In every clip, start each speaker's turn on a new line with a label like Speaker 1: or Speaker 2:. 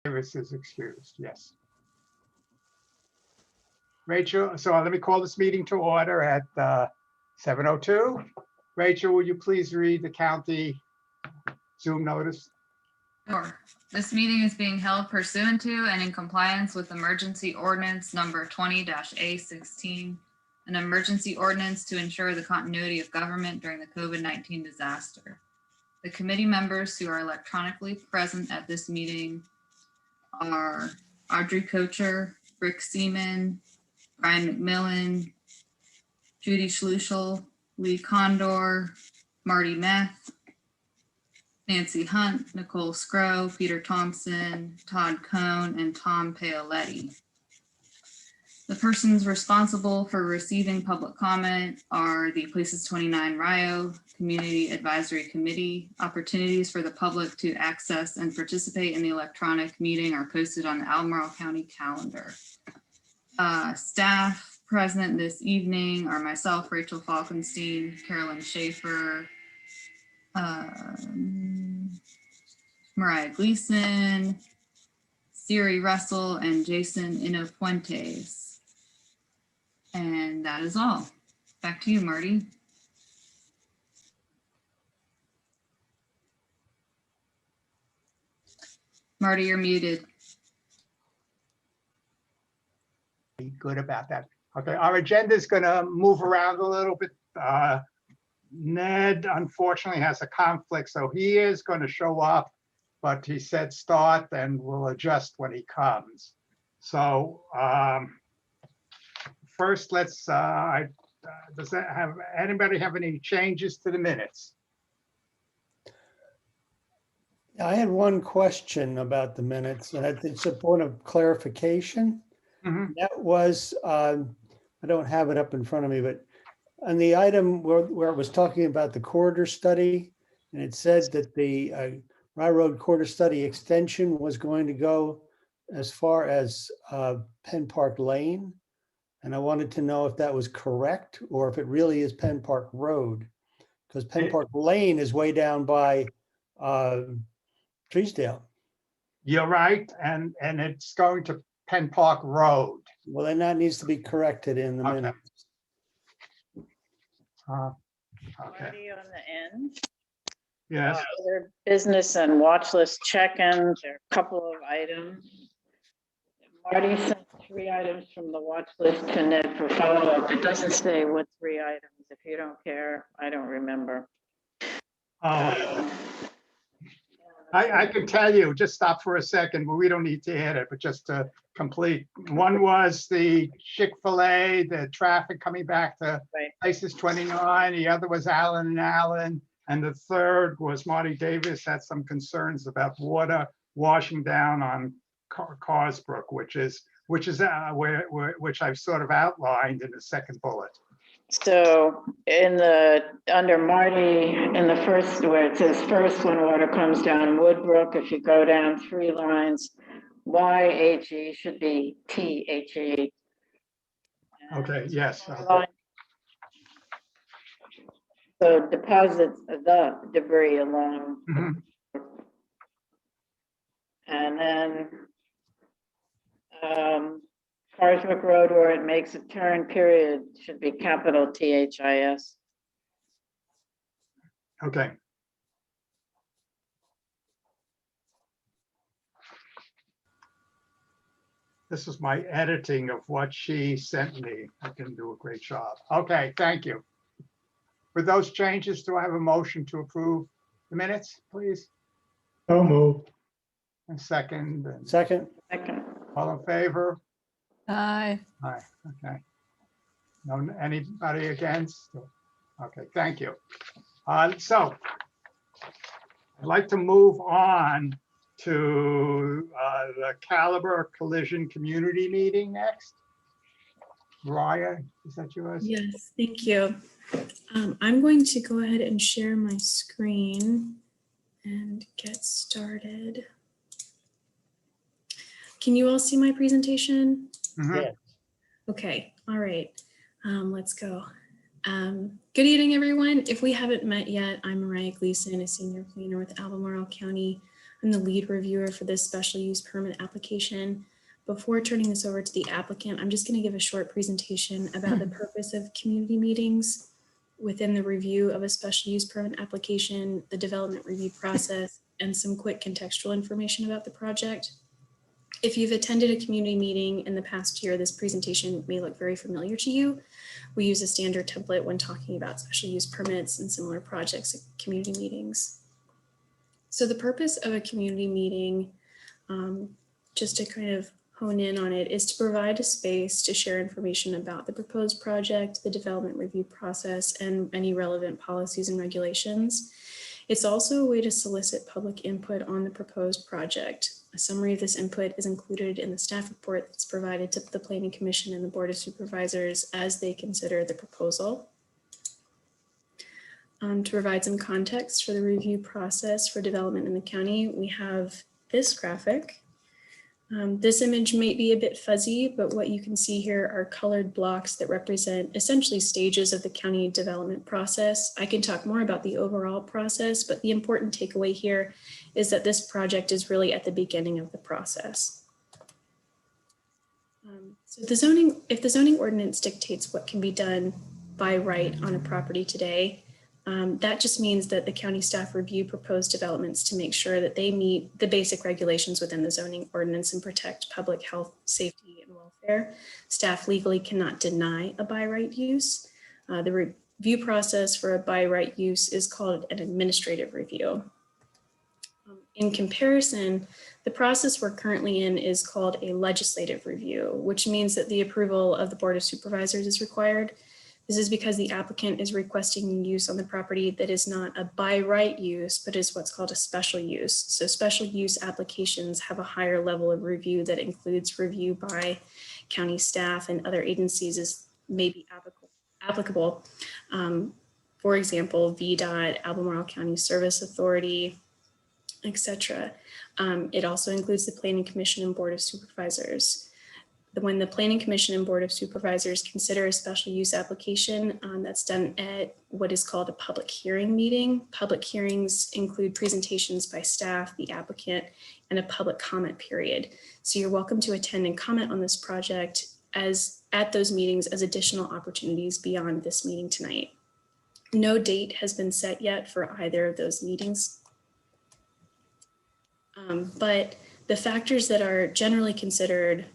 Speaker 1: Davis is excused, yes. Rachel, so let me call this meeting to order at 7:02. Rachel, will you please read the county Zoom notice?
Speaker 2: Sure. This meeting is being held pursuant to and in compliance with emergency ordinance number 20-A16, an emergency ordinance to ensure the continuity of government during the COVID-19 disaster. The committee members who are electronically present at this meeting are Audrey Kocher, Rick Seaman, Brian McMillan, Judy Schluchel, Lee Condor, Marty Meth, Nancy Hunt, Nicole Scrow, Peter Thompson, Todd Cohn, and Tom Paoletti. The persons responsible for receiving public comment are the Places29 Rio Community Advisory Committee. Opportunities for the public to access and participate in the electronic meeting are posted on the Albemarle County calendar. Staff present this evening are myself, Rachel Falkenstein, Carolyn Schaefer, Mariah Gleason, Siri Russell, and Jason Inofuentes. And that is all. Back to you, Marty. Marty, you're muted.
Speaker 1: Be good about that. Okay, our agenda is going to move around a little bit. Ned unfortunately has a conflict, so he is going to show up, but he said start and we'll adjust when he comes. So first, let's, does that have, anybody have any changes to the minutes?
Speaker 3: I had one question about the minutes, and it's a point of clarification.
Speaker 1: Mhm.
Speaker 3: That was, I don't have it up in front of me, but on the item where it was talking about the corridor study, and it said that the railroad corridor study extension was going to go as far as Penn Park Lane. And I wanted to know if that was correct or if it really is Penn Park Road, because Penn Park Lane is way down by Treesdale.
Speaker 1: You're right, and it's going to Penn Park Road.
Speaker 3: Well, then that needs to be corrected in the
Speaker 1: Okay.
Speaker 3: minutes.
Speaker 1: Okay,
Speaker 4: Marty, on the end.
Speaker 1: yes,
Speaker 4: Other business and watch list check-ins, there are a couple of items. Marty sent 3 items from the watch list to Ned for follow-up. It doesn't say what 3 items. If you don't care, I don't remember.
Speaker 1: I can tell you, just stop for a second, but we don't need to hit it, but just to complete. One was the Chick-fil-A, the traffic coming back to
Speaker 4: Right.
Speaker 1: Places29. The other was Allen and Allen. And the third was Marty Davis had some concerns about water washing down on Carsbrook, which I've sort of outlined in the second bullet.
Speaker 4: So under Marty, in the first, where it says first, when water comes down Woodbrook, if you go down 3 lines, YHE should be THE.
Speaker 1: Okay, yes.
Speaker 4: So deposits the debris along.
Speaker 1: Mhm.
Speaker 4: And then Carswick Road, where it makes a turn, period, should be capital THIS.
Speaker 1: Okay. This is my editing of what she sent me. I can do a great job. Okay, thank you. With those changes, do I have a motion to approve the minutes, please?
Speaker 5: So moved.
Speaker 1: A second. And
Speaker 3: Second,
Speaker 4: Second.
Speaker 1: all in favor?
Speaker 2: Aye.
Speaker 1: Aye, okay. No, anybody against? Okay, thank you. So I'd like to move on to the Caliber Collision Community Meeting next. Mariah, is that yours?
Speaker 6: Yes, thank you. I'm going to go ahead and share my screen and get started. Can you all see my presentation?
Speaker 1: Mhm.
Speaker 3: yeah.
Speaker 6: Okay, all right, let's go. Good evening, everyone. If we haven't met yet, I'm Mariah Gleason, a senior planner with Albemarle County I'm the lead reviewer for this special use permit application. Before turning this over to the applicant, I'm just going to give a short presentation about the purpose of community meetings within the review of a special use permit application, the development review process, and some quick contextual information about the project. If you've attended a community meeting in the past year, this presentation may look very familiar to you. We use a standard template when talking about special use permits and similar projects at community meetings. So the purpose of a community meeting, just to kind of hone in on it, is to provide a space to share information about the proposed project, the development review process, and any relevant policies and regulations. It's also a way to solicit public input on the proposed project. A summary of this input is included in the staff report that's provided to the Planning Commission and the Board of Supervisors as they consider the proposal. To provide some context for the review process for development in the county, we have this graphic. This image may be a bit fuzzy, but what you can see here are colored blocks that represent essentially stages of the county development process. I can talk more about the overall process, but the important takeaway here is that this project is really at the beginning of the process. So if the zoning ordinance dictates what can be done by right on a property today, that just means that the county staff review proposed developments to make sure that they meet the basic regulations within the zoning ordinance and protect public health, safety, and welfare. Staff legally cannot deny a by right use. The review process for a by right use is called an administrative review. In comparison, the process we're currently in is called a legislative review, which means that the approval of the Board of Supervisors is required. This is because the applicant is requesting use on the property that is not a by right use, but is what's called a special use. So special use applications have a higher level of review that includes review by county staff and other agencies as may be applicable. For example, VDOT, Albemarle County Service Authority, etc. It also includes the Planning Commission and Board of Supervisors. When the Planning Commission and Board of Supervisors consider a special use application, that's done at what is called a public hearing meeting. Public hearings include presentations by staff, the applicant, and a public comment period. So you're welcome to attend and comment on this project at those meetings as additional opportunities beyond this meeting tonight. No date has been set yet for either of those meetings. But the factors that are generally considered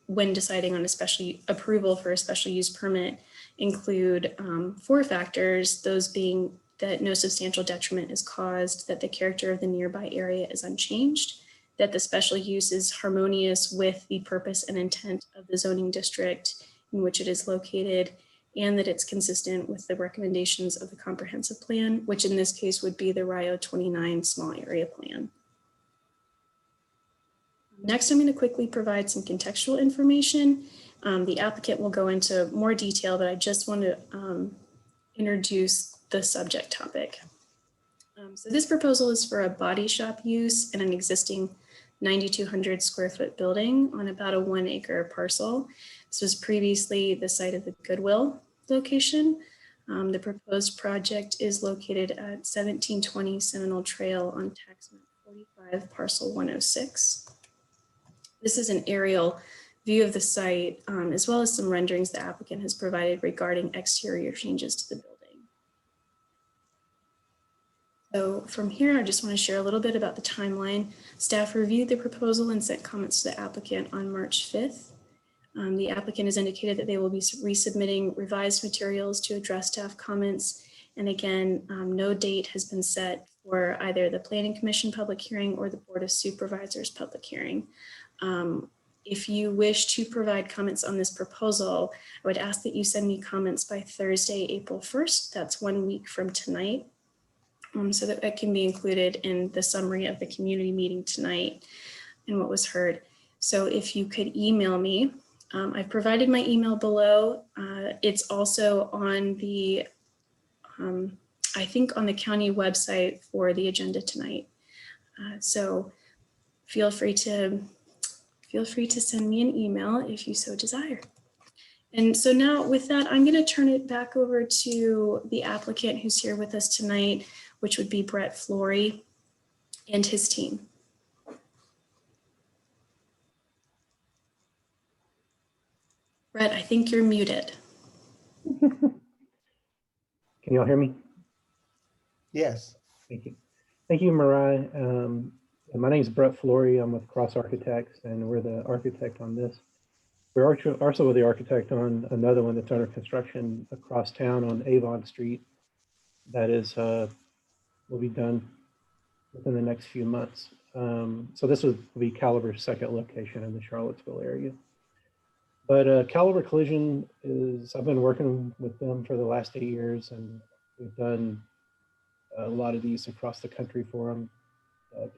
Speaker 6: when deciding on a special approval for a special use permit include 4 factors, those being that no substantial detriment is caused, that the character of the nearby area is unchanged, that the special use is harmonious with the purpose and intent of the zoning district in which it is located, and that it's consistent with the recommendations of the comprehensive plan, which in this case would be the Rio 29 small area plan. Next, I'm going to quickly provide some contextual information. The applicant will go into more detail, but I just want to introduce the subject topic. So this proposal is for a body shop use in an existing 9,200 square foot building on about a 1 acre parcel. This was previously the site of the Goodwill location. The proposed project is located at 1720 Seminole Trail on tax map 45, parcel 106. This is an aerial view of the site, as well as some renderings the applicant has provided regarding exterior changes to the building. So from here, I just want to share a little bit about the timeline. Staff reviewed the proposal and sent comments to the applicant on March 5th. The applicant has indicated that they will be resubmitting revised materials to address staff comments. And again, no date has been set for either the Planning Commission public hearing or the Board of Supervisors public hearing. If you wish to provide comments on this proposal, I would ask that you send me comments by Thursday, April 1st. That's 1 week from tonight, so that it can be included in the summary of the community meeting tonight and what was heard. So if you could email me, I've provided my email below. It's also on the, I think on the county website for the agenda tonight. So feel free to send me an email if you so desire. And so now with that, I'm going to turn it back over to the applicant who's here with us tonight, which would be Brett Flory. and his team. Brett, I think you're muted.
Speaker 7: Can you all hear me?
Speaker 3: Yes.
Speaker 7: Thank you. Thank you, Mariah. My name is Brett Flory. I'm with Cross Architects, and we're the architect on this. We're also the architect on another one that's under construction across town on Avon Street. That is will be done within the next few months. So this will be Caliber's second location in the Charlottesville area. But Caliber Collision I've been working with them for the last 8 years, and we've done a lot of these across the country for them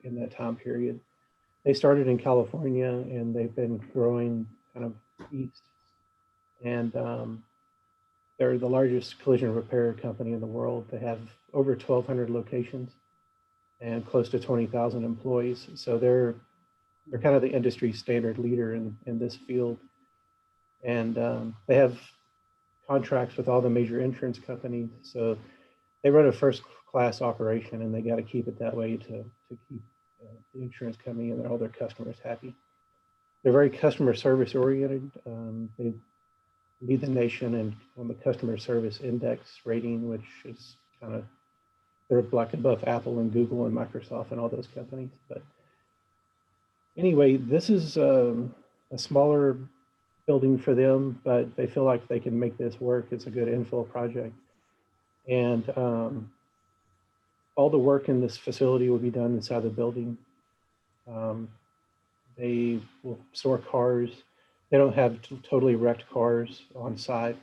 Speaker 7: in that time period. They started in California, and they've been growing kind of east. And they're the largest collision repair company in the world. They have over 1,200 locations and close to 20,000 employees. So they're kind of the industry standard leader in this field. And they have contracts with all the major insurance companies. So they run a first class operation, and they got to keep it that way to keep the insurance company and all their customers happy. They're very customer service oriented. They lead the nation on the customer service index rating, which is kind of, they're like above Apple and Google and Microsoft and all those companies. But anyway, this is a smaller building for them, but they feel like they can make this work. It's a good infill project. And all the work in this facility will be done inside the building. They will store cars. They don't have totally wrecked cars on site.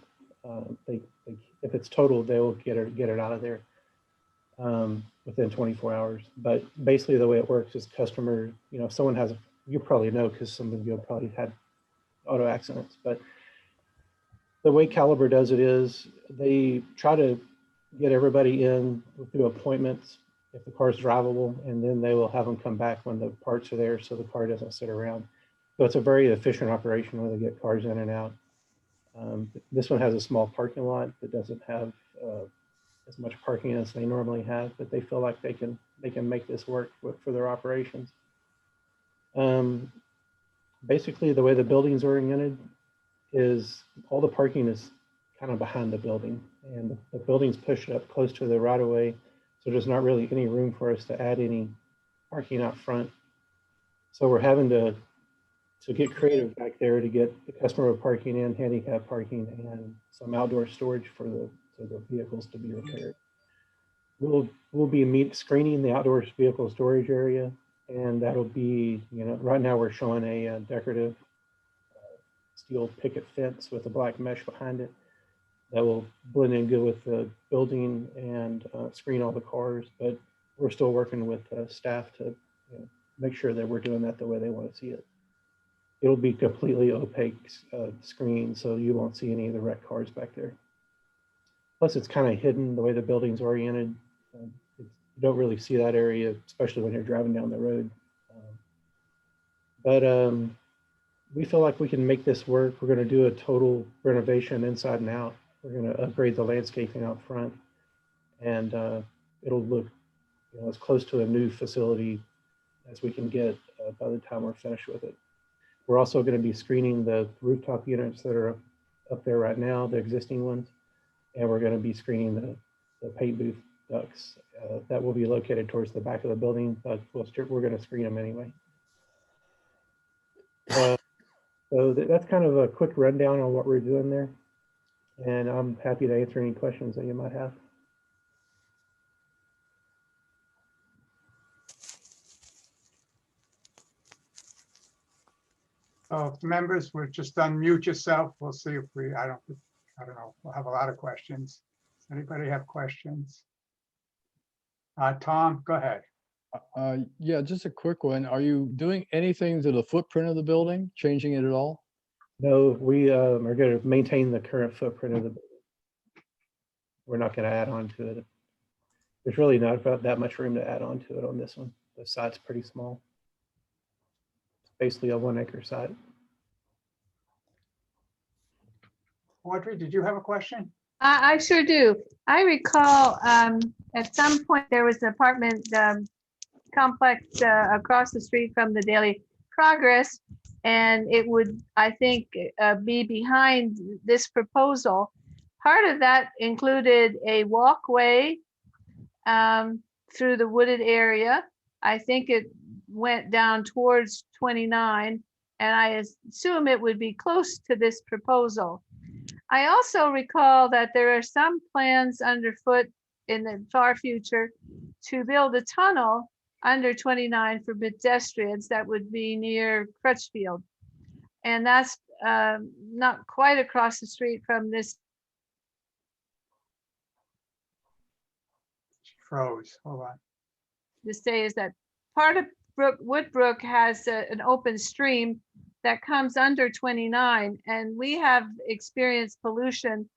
Speaker 7: If it's totaled, they will get it out of there within 24 hours. But basically the way it works is customer, if someone has, you probably know because some of you have probably had auto accidents, but the way Caliber does it is they try to get everybody in through appointments if the car is drivable, and then they will have them come back when the parts are there so the car doesn't sit around. So it's a very efficient operation where they get cars in and out. This one has a small parking lot that doesn't have as much parking as they normally have, but they feel like they can make this work for their operations. Basically, the way the building's oriented is all the parking is kind of behind the building, and the building's pushed up close to the right of way. So there's not really any room for us to add any parking out front. So we're having to get creative back there to get the customer parking in, handicap parking, and some outdoor storage for the vehicles to be repaired. We'll be screening the outdoor vehicle storage area, and that'll be, right now we're showing a decorative steel picket fence with a black mesh behind it that will blend in good with the building and screen all the cars. But we're still working with staff to make sure that we're doing that the way they want to see it. It'll be completely opaque screen, so you won't see any of the wrecked cars back there. Plus, it's kind of hidden the way the building's oriented. You don't really see that area, especially when you're driving down the road. But we feel like we can make this work. We're going to do a total renovation inside and out. We're going to upgrade the landscaping out front, and it'll look as close to a new facility as we can get by the time we're finished with it. We're also going to be screening the rooftop units that are up there right now, the existing ones, and we're going to be screening the paint booth ducts that will be located towards the back of the building, but we're going to screen them anyway. So that's kind of a quick rundown on what we're doing there. And I'm happy to answer any questions that you might have.
Speaker 1: So members, we'll just unmute yourself. We'll see if I don't know, we'll have a lot of questions. Does anybody have questions? Tom, go ahead.
Speaker 8: Yeah, just a quick one. Are you doing anything to the footprint of the building, changing it at all?
Speaker 7: No, we are going to maintain the current footprint of the building. We're not going to add on to it. There's really not about that much room to add on to it on this one. The site's pretty small. It's basically a 1 acre site.
Speaker 1: Audrey, did you have a question?
Speaker 9: I sure do. I recall at some point there was an apartment complex across the street from the Daily Progress. And it would, I think, be behind this proposal. Part of that included a walkway through the wooded area. I think it went down towards 29, and I assume it would be close to this proposal. I also recall that there are some plans underfoot in the far future to build a tunnel under 29 for pedestrians that would be near Crutchfield. And that's not quite across the street from this.
Speaker 1: Froze, hold on.
Speaker 9: To say is that part of Woodbrook has an open stream that comes under 29, and we have experienced pollution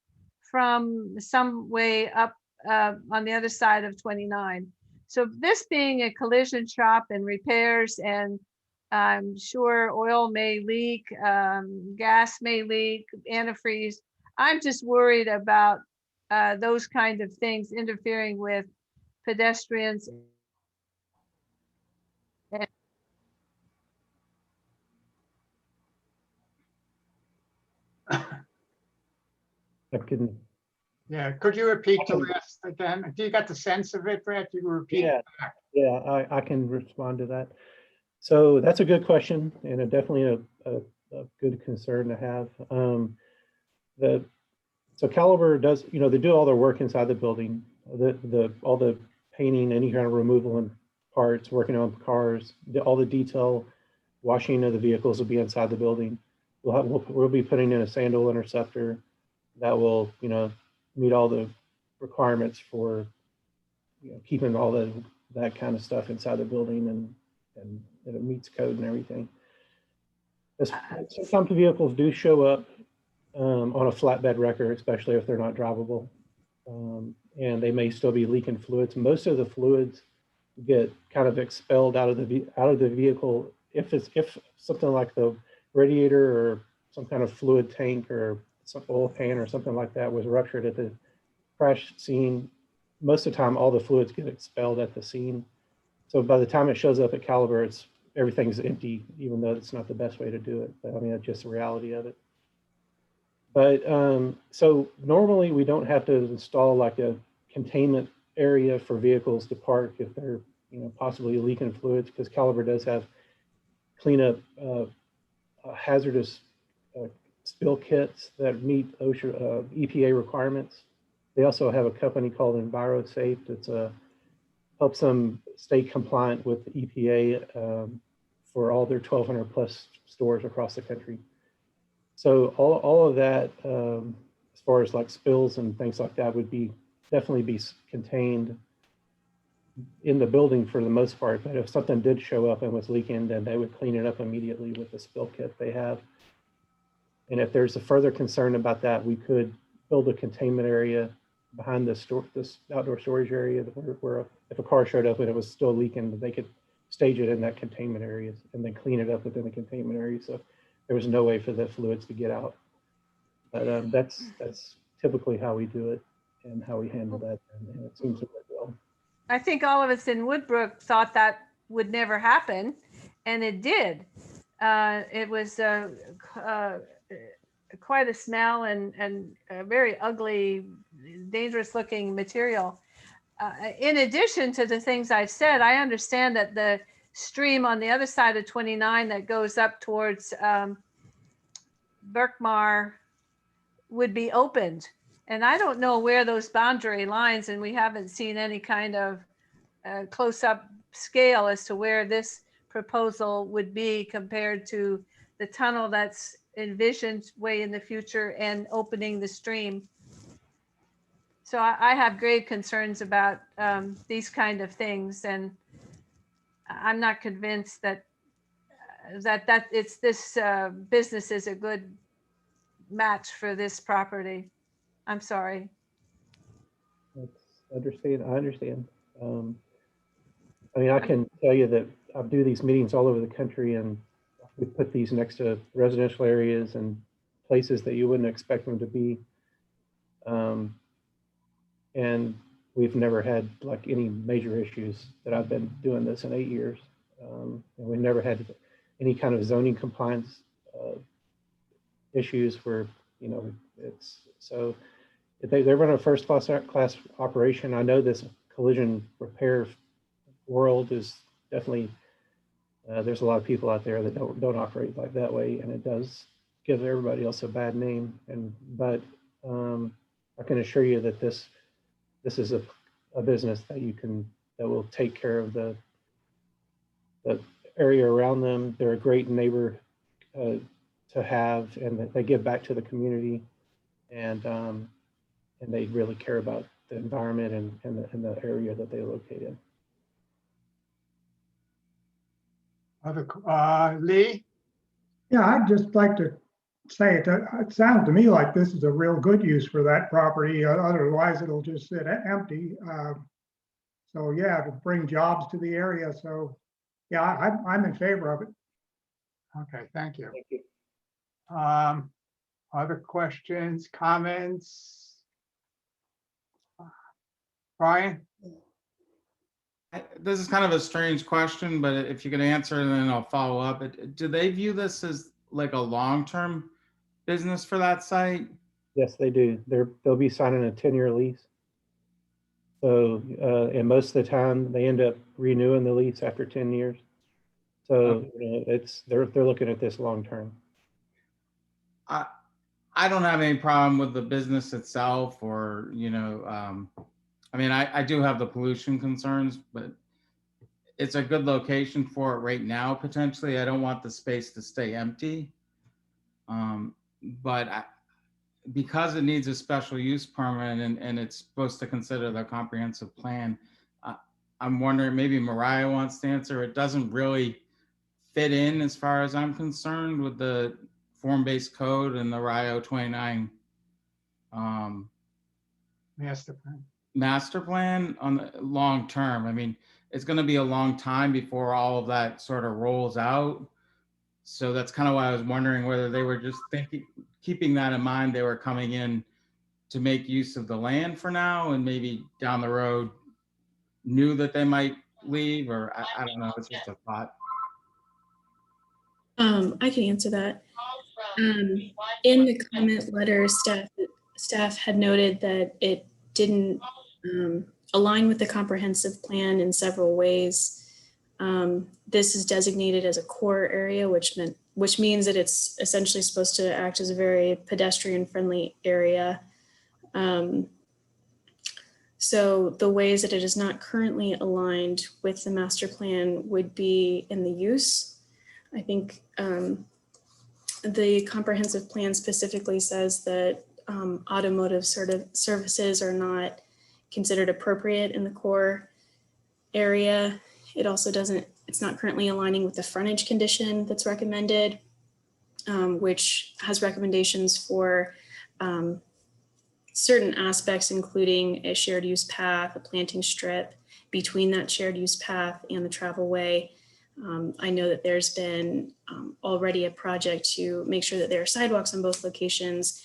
Speaker 9: from some way up on the other side of 29. So this being a collision shop and repairs, and I'm sure oil may leak, gas may leak, antifreeze. I'm just worried about those kind of things interfering with pedestrians.
Speaker 7: I couldn't.
Speaker 1: Yeah, could you repeat the last again? Do you got the sense of it, Brett? You repeat
Speaker 7: Yeah.
Speaker 1: it back.
Speaker 7: Yeah, I can respond to that. So that's a good question, and definitely a good concern to have. So Caliber does, they do all their work inside the building, all the painting, any kind of removal and parts, working on cars, all the detail, washing of the vehicles will be inside the building. We'll be putting in a sand oil interceptor that will, meet all the requirements for keeping all that kind of stuff inside the building, and it meets code and everything. Sometimes vehicles do show up on a flatbed wrecker, especially if they're not drivable, and they may still be leaking fluids. Most of the fluids get kind of expelled out of the vehicle if something like the radiator or some kind of fluid tank or some oil pan or something like that was ruptured at the crash scene. Most of the time, all the fluids get expelled at the scene. So by the time it shows up at Caliber, everything's empty, even though it's not the best way to do it. But I mean, that's just the reality of it. But so normally we don't have to install like a containment area for vehicles to park if they're possibly leaking fluids, because Caliber does have cleanup hazardous spill kits that meet OSHA EPA requirements. They also have a company called EnviroSafe that's helps them stay compliant with the EPA for all their 1,200 plus stores across the country. So all of that, as far as like spills and things like that, would definitely be contained in the building for the most part. But if something did show up and was leaking, then they would clean it up immediately with the spill kit they have. And if there's a further concern about that, we could build a containment area behind this outdoor storage area where if a car showed up and it was still leaking, they could stage it in that containment area and then clean it up within the containment area. So there was no way for the fluids to get out. But that's typically how we do it and how we handle that. And it seems to work well.
Speaker 9: I think all of us in Woodbrook thought that would never happen, and it did. It was quite a smell and a very ugly, dangerous looking material. In addition to the things I've said, I understand that the stream on the other side of 29 that goes up towards Berkmar would be opened. And I don't know where those boundary lines, and we haven't seen any kind of close-up scale as to where this proposal would be compared to the tunnel that's envisioned way in the future and opening the stream. So I have grave concerns about these kind of things, and I'm not convinced that it's this business is a good match for this property. I'm sorry.
Speaker 7: I understand. I mean, I can tell you that I do these meetings all over the country, and we put these next to residential areas and places that you wouldn't expect them to be. And we've never had like any major issues that I've been doing this in 8 years. And we've never had any kind of zoning compliance issues where, you know, it's so if they run a first class operation. I know this collision repair world is definitely, there's a lot of people out there that don't operate like that way, and it does give everybody else a bad name. But I can assure you that this is a business that will take care of the area around them. They're a great neighbor to have, and that they give back to the community, and they really care about the environment and the area that they locate in.
Speaker 1: Lee?
Speaker 5: Yeah, I'd just like to say it sounds to me like this is a real good use for that property. Otherwise, it'll just sit empty. So yeah, to bring jobs to the area. So yeah, I'm in favor of it.
Speaker 1: Okay, thank you.
Speaker 7: Thank you.
Speaker 1: Other questions, comments? Brian?
Speaker 10: This is kind of a strange question, but if you could answer it, then I'll follow up. Do they view this as like a long-term business for that site?
Speaker 7: Yes, they do. They'll be signing a 10-year lease. So, and most of the time they end up renewing the lease after 10 years. So
Speaker 10: Okay.
Speaker 7: you know, they're looking at this long term.
Speaker 10: I don't have any problem with the business itself, or, you know, I mean, I do have the pollution concerns, but it's a good location for it right now, potentially. I don't want the space to stay empty. But because it needs a special use permit and it's supposed to consider the comprehensive plan, I'm wondering, maybe Mariah wants to answer. It doesn't really fit in, as far as I'm concerned, with the form-based code and the Rio 29 master plan on the long term. I mean, it's going to be a long time before all of that sort of rolls out. So that's kind of why I was wondering whether they were just keeping that in mind. They were coming in to make use of the land for now, and maybe down the road knew that they might leave, or I don't know. It's just a thought.
Speaker 6: I can answer that. In the comment letter, staff had noted that it didn't align with the comprehensive plan in several ways. This is designated as a core area, which means that it's essentially supposed to act as a very pedestrian-friendly area. So the ways that it is not currently aligned with the master plan would be in the use. I think the comprehensive plan specifically says that automotive services are not considered appropriate in the core area. It also it's not currently aligning with the frontage condition that's recommended, which has recommendations for certain aspects, including a shared use path, a planting strip between that shared use path and the travel way. I know that there's been already a project to make sure that there are sidewalks on both locations.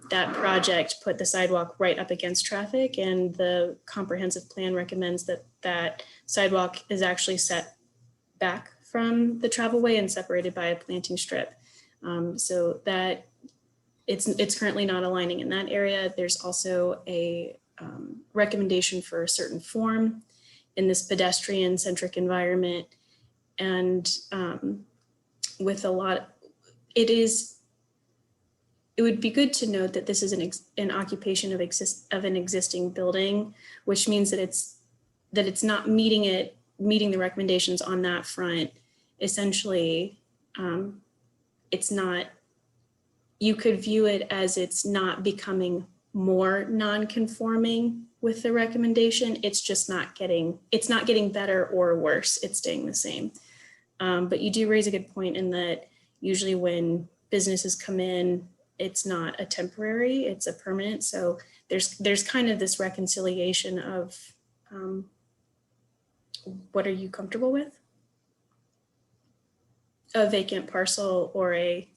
Speaker 6: That project put the sidewalk right up against traffic, and the comprehensive plan recommends that that sidewalk is actually set back from the travel way and separated by a planting strip. So that it's currently not aligning in that area. There's also a recommendation for a certain form in this pedestrian-centric environment. And with a lot, it would be good to note that this is an occupation of an existing building, which means that it's not meeting the recommendations on that front. Essentially, it's not, you could view it as it's not becoming more non-conforming with the recommendation. It's just not getting better or worse. It's staying the same. But you do raise a good point in that usually when businesses come in, it's not a temporary, it's a permanent. So there's kind of this reconciliation of what are you comfortable with? A vacant parcel or a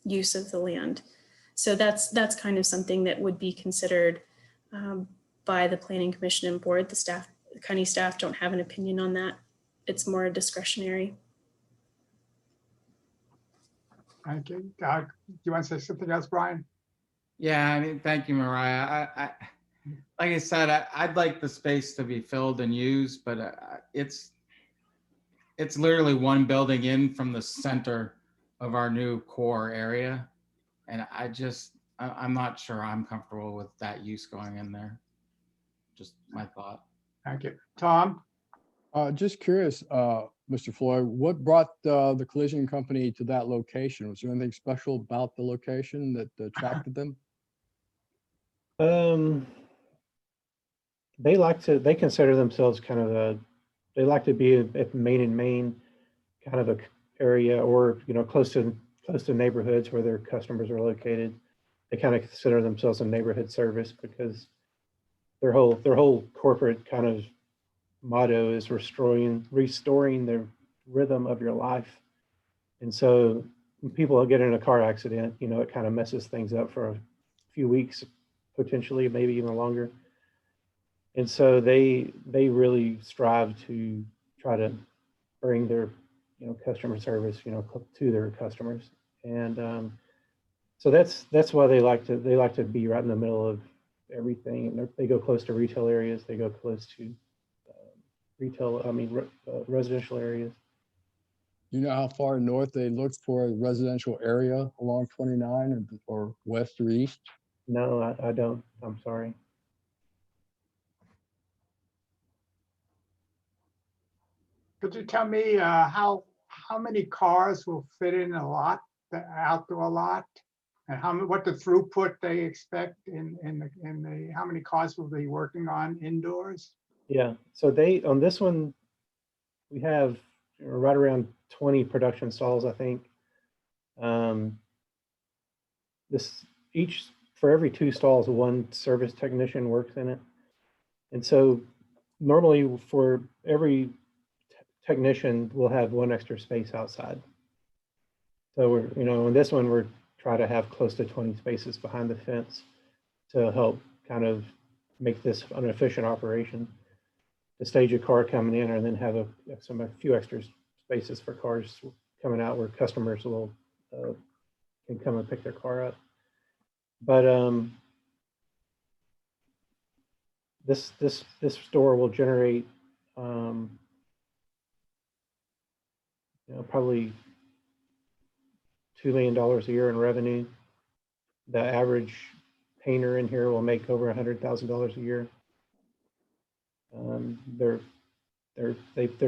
Speaker 6: use of the land. So that's kind of something that would be considered by the planning commission and board. The county staff don't have an opinion on that. It's more discretionary.
Speaker 1: Thank you. Do you want to say something else, Brian?
Speaker 10: Yeah, I mean, thank you, Mariah. Like I said, I'd like the space to be filled and used, but it's literally one building in from the center of our new core area. And I'm not sure I'm comfortable with that use going in there. Just my thought.
Speaker 1: Thank you. Tom?
Speaker 8: Just curious, Mr. Floyd, what brought the collision company to that location? Was there anything special about the location that attracted them?
Speaker 7: They consider themselves kind of they like to be at main and main kind of a area, or, you know, close to neighborhoods where their customers are located. They kind of consider themselves a neighborhood service because their whole corporate kind of motto is restoring the rhythm of your life. And so when people get in a car accident, you know, it kind of messes things up for a few weeks, potentially, maybe even longer. And so they really strive to try to bring their, you know, customer service, you know, to their customers. And so that's why they like to be right in the middle of everything. And they go close to retail areas. They go close to residential areas.
Speaker 8: You know how far north they look for a residential area along 29 or west or east?
Speaker 7: No, I don't. I'm sorry.
Speaker 1: Could you tell me how many cars will fit in a lot, the outdoor lot? And what the throughput they expect in the how many cars will they be working on indoors?
Speaker 7: Yeah, so on this one, we have right around 20 production stalls, I think. For every 2 stalls, 1 service technician works in it. And so normally for every technician, we'll have 1 extra space outside. So in this one, we're trying to have close to 20 spaces behind the fence to help kind of make this an efficient operation. To stage a car coming in, and then have a few extra spaces for cars coming out where customers will can come and pick their car up. But this store will generate probably $2 million a year in revenue. The average painter in here will make over $100,000 a year. Their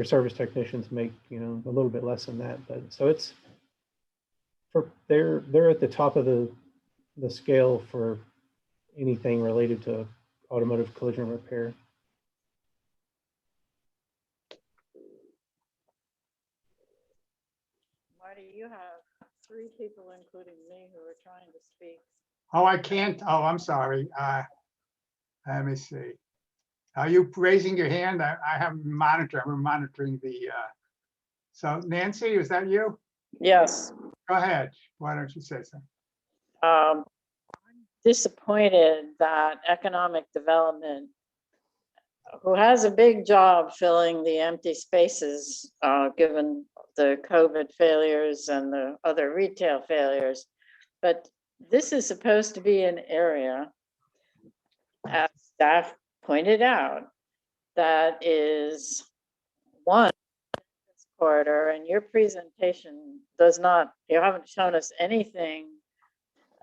Speaker 7: service technicians make a little bit less than that, but so they're at the top of the scale for anything related to automotive collision repair.
Speaker 4: Marty, you have 3 people, including me, who are trying to speak.
Speaker 1: Oh, I can't. Oh, I'm sorry. Let me see. Are you raising your hand? I haven't monitored. I'm monitoring the. So Nancy, is that you?
Speaker 4: Yes.
Speaker 1: Go ahead. Why don't you say something?
Speaker 4: I'm disappointed that economic development, who has a big job filling the empty spaces, given the COVID failures and the other retail failures, but this is supposed to be an area, as staff pointed out, that is one corridor, and your presentation does not, you haven't shown us anything.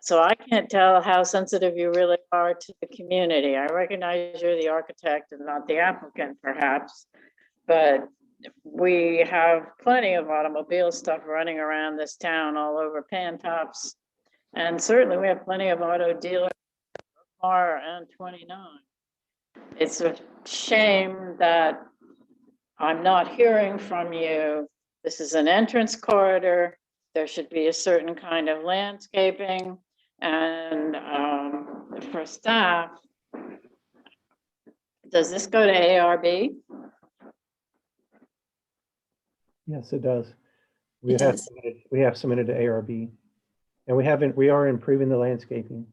Speaker 4: So I can't tell how sensitive you really are to the community. I recognize you're the architect and not the applicant, perhaps, but we have plenty of automobile stuff running around this town all over Pantops. And certainly we have plenty of auto dealers, R and 29. It's a shame that I'm not hearing from you. This is an entrance corridor. There should be a certain kind of landscaping. And for staff, does this go to ARB?
Speaker 7: Yes, it does. We have submitted to ARB, and we are improving the landscaping.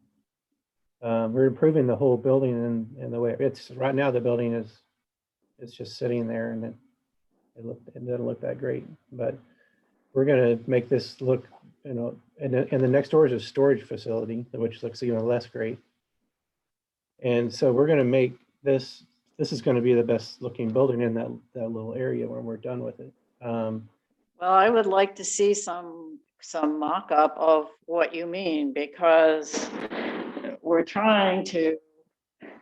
Speaker 7: We're improving the whole building and the way it's right now. The building is it's just sitting there, and it doesn't look that great. But we're going to make this look, and the next door is a storage facility, which looks even less great. And so we're going to make this. This is going to be the best looking building in that little area when we're done with it.
Speaker 4: Well, I would like to see some mock-up of what you mean, because we're trying to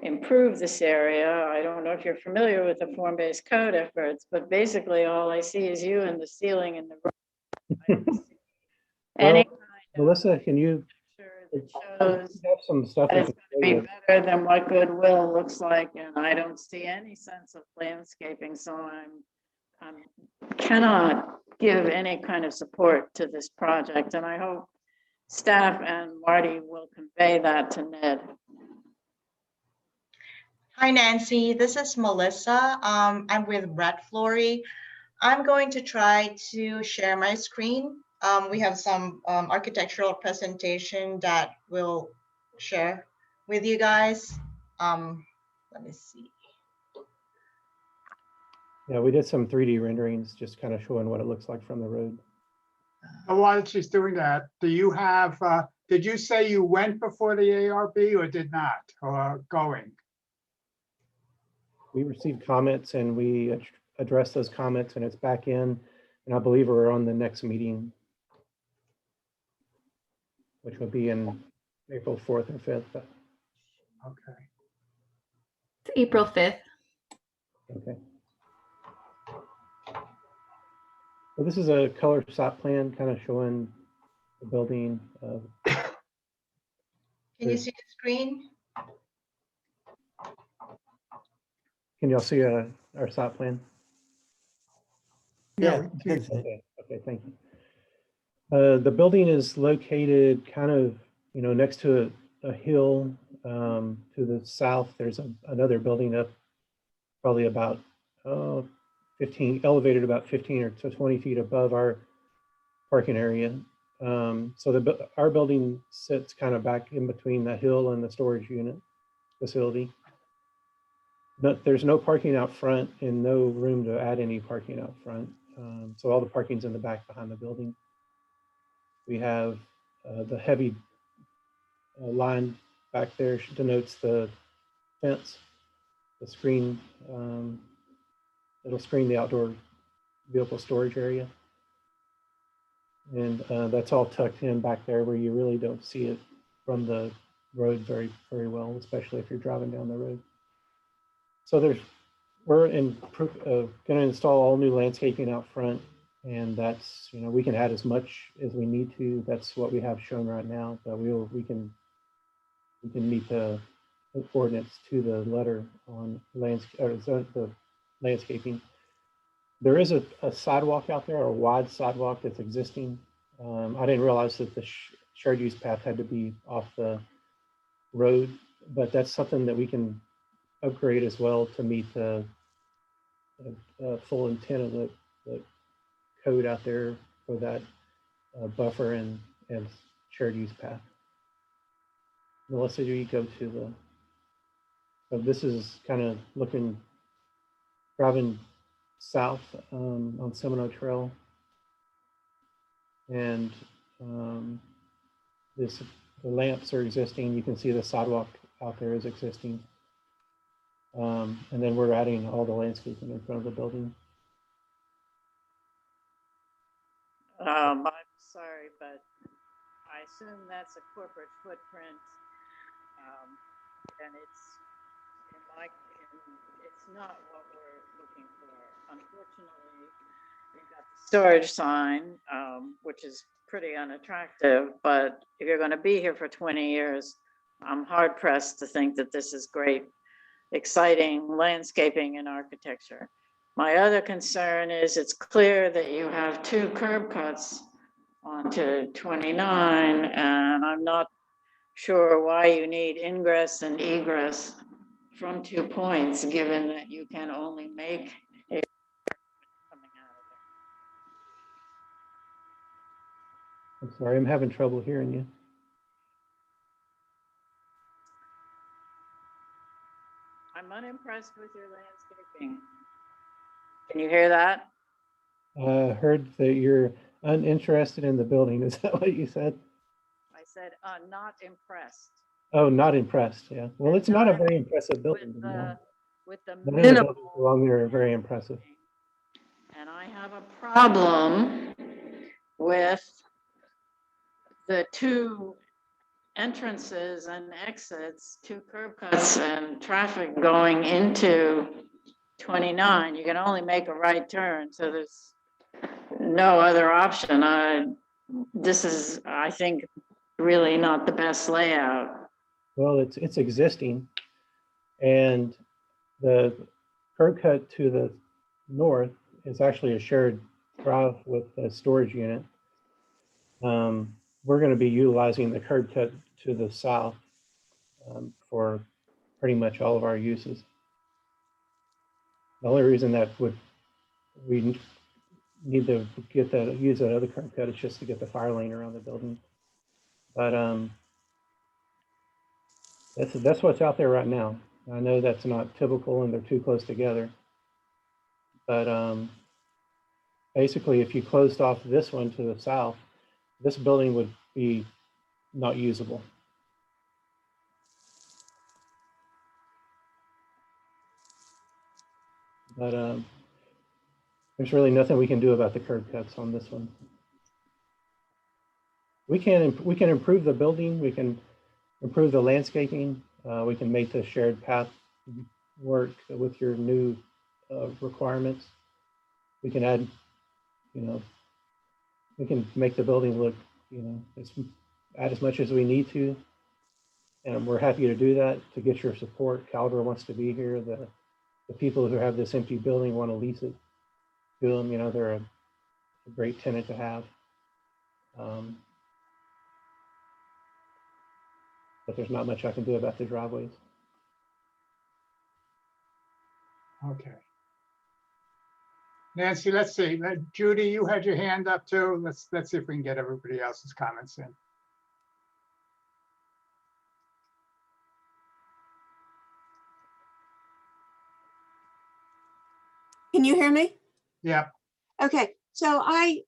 Speaker 4: improve this area. I don't know if you're familiar with the form-based code efforts, but basically all I see is you and the ceiling and the roof. Any kind of
Speaker 7: Melissa, can you
Speaker 4: picture that shows
Speaker 7: have some stuff?
Speaker 4: it's going to be better than what goodwill looks like, and I don't see any sense of landscaping, so I cannot give any kind of support to this project, and I hope staff and Marty will convey that to Ned.
Speaker 11: Hi, Nancy. This is Melissa. I'm with Brett Flory. I'm going to try to share my screen. We have some architectural presentation that we'll share with you guys. Let me see.
Speaker 7: Yeah, we did some 3D renderings, just kind of showing what it looks like from the road.
Speaker 1: While she's doing that, do you have, did you say you went before the ARB or did not, or going?
Speaker 7: We received comments and we addressed those comments, and it's back in, and I believe we're on the next meeting, which will be in April 4th or 5th.
Speaker 1: Okay.
Speaker 6: It's April 5th.
Speaker 7: Okay. So this is a color site plan kind of showing the building.
Speaker 11: Can you see the screen?
Speaker 7: Can y'all see our site plan?
Speaker 1: Yeah.
Speaker 7: Okay, thank you. The building is located kind of, next to a hill. To the south, there's another building up probably about 15, elevated about 15 or 20 feet above our parking area. So our building sits kind of back in between the hill and the storage unit facility. But there's no parking out front and no room to add any parking out front. So all the parking's in the back behind the building. We have the heavy line back there denotes the fence, the screen. It'll screen the outdoor vehicle storage area. And that's all tucked in back there where you really don't see it from the road very, very well, especially if you're driving down the road. So we're going to install all new landscaping out front, and that's, we can add as much as we need to. That's what we have shown right now, but we can meet the ordinance to the letter on the landscaping. There is a sidewalk out there, a wide sidewalk that's existing. I didn't realize that the shared use path had to be off the road, but that's something that we can upgrade as well to meet the full intent of the code out there for that buffer and shared use path. Melissa, do you go to the, so this is kind of driving south on Seminole Trail. And the lamps are existing. You can see the sidewalk out there is existing. And then we're adding all the landscaping in front of the building.
Speaker 4: I'm sorry, but I assume that's a corporate footprint. And in my opinion, it's not what we're looking for. Unfortunately, we've got the storage sign, which is pretty unattractive, but if you're going to be here for 20 years, I'm hard pressed to think that this is great, exciting landscaping and architecture. My other concern is it's clear that you have two curb cuts onto 29, and I'm not sure why you need ingress and egress from 2 points, given that you can only make a coming out of
Speaker 7: I'm sorry, I'm having trouble hearing you.
Speaker 4: unimpressed with your landscaping. Can you hear that?
Speaker 7: Heard that you're uninterested in the building. Is that what you said?
Speaker 4: I said, not impressed
Speaker 7: Oh, not impressed. Yeah. Well, it's not a very impressive building.
Speaker 4: with
Speaker 7: to be honest.
Speaker 4: the
Speaker 7: None of the
Speaker 4: minimal.
Speaker 7: buildings along there are very impressive.
Speaker 4: And I have a problem with the two entrances and exits, two curb cuts and traffic going into 29. You can only make a right turn, so there's no other option. This is, I think, really not the best layout.
Speaker 7: Well, it's existing, and the curb cut to the north is actually a shared drive with a storage unit. We're going to be utilizing the curb cut to the south for pretty much all of our uses. The only reason that we need to use that other curb cut is just to get the fire lane around the building. But that's what's out there right now. I know that's not typical and they're too close together. But basically, if you closed off this one to the south, this building would be not usable. But there's really nothing we can do about the curb cuts on this one. We can improve the building. We can improve the landscaping. We can make the shared path work with your new requirements. We can add, we can make the building look, add as much as we need to. And we're happy to do that to get your support. Calder wants to be here. The people who have this empty building want to lease it to them. They're a great tenant to have. But there's not much I can do about the driveways.
Speaker 1: Okay. Nancy, let's see. Judy, you had your hand up too. Let's see if we can get everybody else's comments in.
Speaker 12: Can you hear me?
Speaker 1: Yeah.
Speaker 12: Okay, so I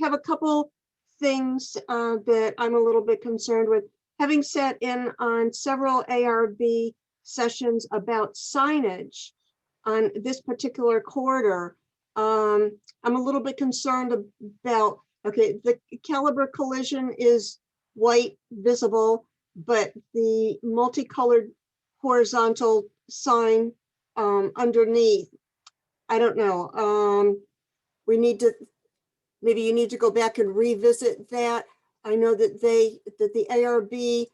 Speaker 12: have a couple things that I'm a little bit concerned with. Having sat in on several ARB sessions about signage on this particular corridor, I'm a little bit concerned about, okay, the caliber collision is white visible, but the multicolored horizontal sign underneath, I don't know. We need to, maybe you need to go back and revisit that. I know that the ARB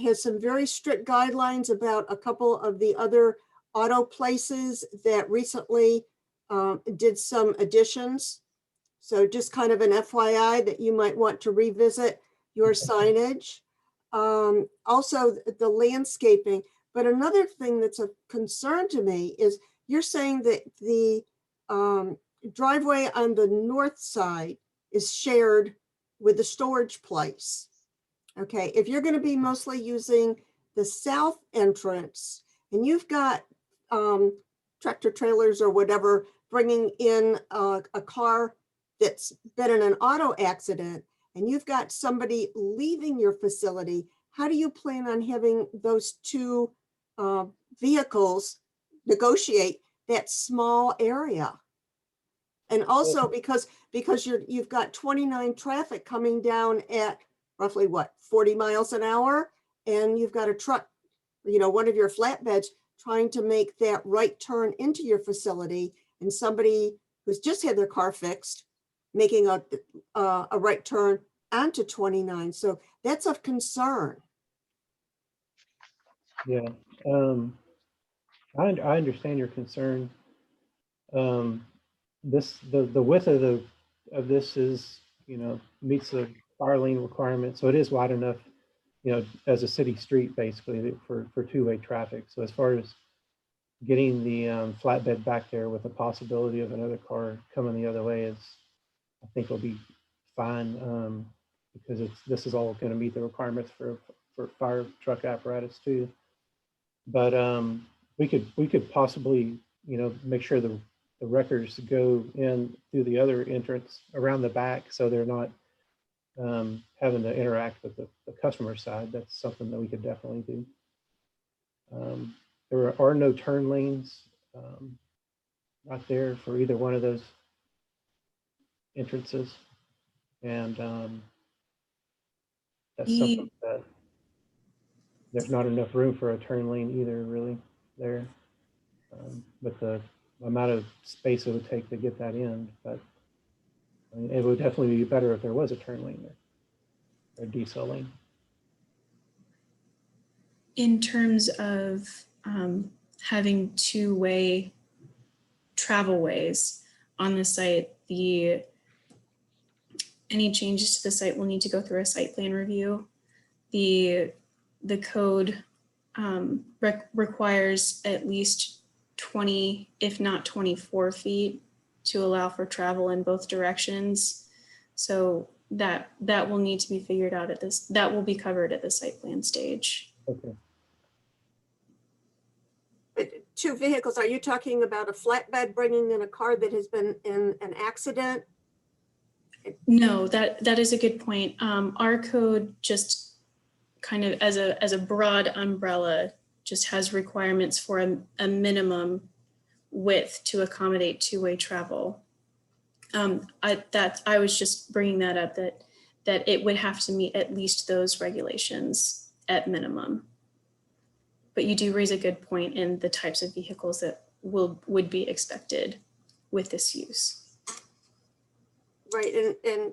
Speaker 12: has some very strict guidelines about a couple of the other auto places that recently did some additions. So just kind of an FYI that you might want to revisit your signage. Also the landscaping. But another thing that's a concern to me is you're saying that the driveway on the north side is shared with the storage place. Okay, if you're going to be mostly using the south entrance and you've got tractor trailers or whatever bringing in a car that's been in an auto accident and you've got somebody leaving your facility, how do you plan on having those two vehicles negotiate that small area? And also because you've got 29 traffic coming down at roughly what, 40 miles an hour, and you've got a truck, one of your flatbeds trying to make that right turn into your facility, and somebody who's just had their car fixed making a right turn onto 29. So that's of concern.
Speaker 7: Yeah, I understand your concern. The width of this is, meets the fire lane requirement. So it is wide enough, as a city street basically for two-way traffic. So as far as getting the flatbed back there with the possibility of another car coming the other way I think will be fine, because this is all going to meet the requirements for fire truck apparatus too. But we could possibly, make sure the records go in through the other entrance around the back, so they're not having to interact with the customer side. That's something that we could definitely do. There are no turn lanes not there for either one of those entrances. And that's something that there's not enough room for a turn lane either, really, there. With the amount of space it would take to get that in. But I mean, it would definitely be better if there was a turn lane there, or a decel lane.
Speaker 6: In terms of having two-way travel ways on the site, any changes to the site will need to go through a site plan review. The code requires at least 20, if not 24 feet to allow for travel in both directions. So that will need to be figured out that will be covered at the site plan stage.
Speaker 7: Okay.
Speaker 12: Two vehicles, are you talking about a flatbed bringing in a car that has been in an accident?
Speaker 6: No, that is a good point. Our code just kind of as a broad umbrella just has requirements for a minimum width to accommodate two-way travel. I was just bringing that up, that it would have to meet at least those regulations at minimum. But you do raise a good point in the types of vehicles that would be expected with this use.
Speaker 12: Right, and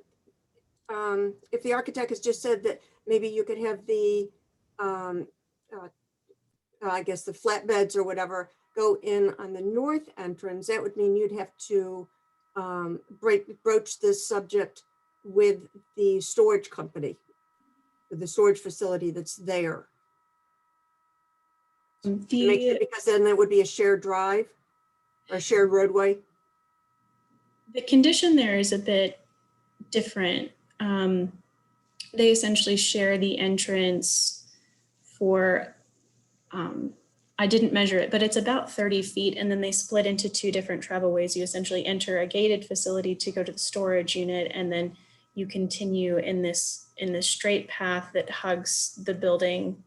Speaker 12: if the architect has just said that maybe you could have the, I guess the flatbeds or whatever go in on the north entrance, that would mean you'd have to broach this subject with the storage company, with the storage facility that's there. Because then that would be a shared drive or shared roadway.
Speaker 6: The condition there is a bit different. They essentially share the entrance for, I didn't measure it, but it's about 30 feet. And then they split into two different travel ways. You essentially enter a gated facility to go to the storage unit, and then you continue in this straight path that hugs the building,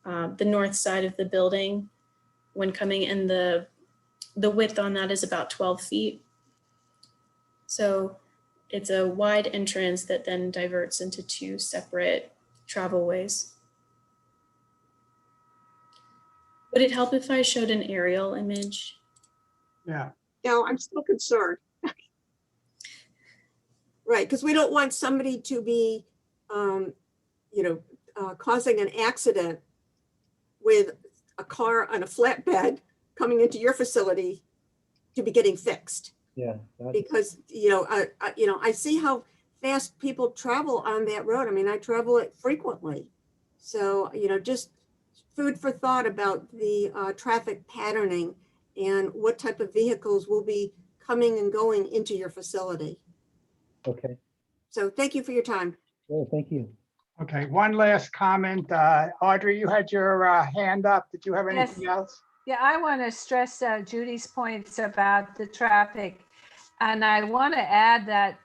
Speaker 6: the north side of the building when coming in. The width on that is about 12 feet. So it's a wide entrance that then diverts into two separate travel ways. Would it help if I showed an aerial image?
Speaker 1: Yeah.
Speaker 12: No, I'm still concerned. Right, because we don't want somebody to be, causing an accident with a car on a flatbed coming into your facility to be getting fixed.
Speaker 7: Yeah.
Speaker 12: Because, I see how fast people travel on that road. I mean, I travel it frequently. So, just food for thought about the traffic patterning and what type of vehicles will be coming and going into your facility.
Speaker 7: Okay.
Speaker 12: So thank you for your time.
Speaker 7: Well, thank you.
Speaker 1: Okay, one last comment. Audrey, you had your hand up. Did you have anything else?
Speaker 9: Yeah, I want to stress Judy's points about the traffic. And I want to add that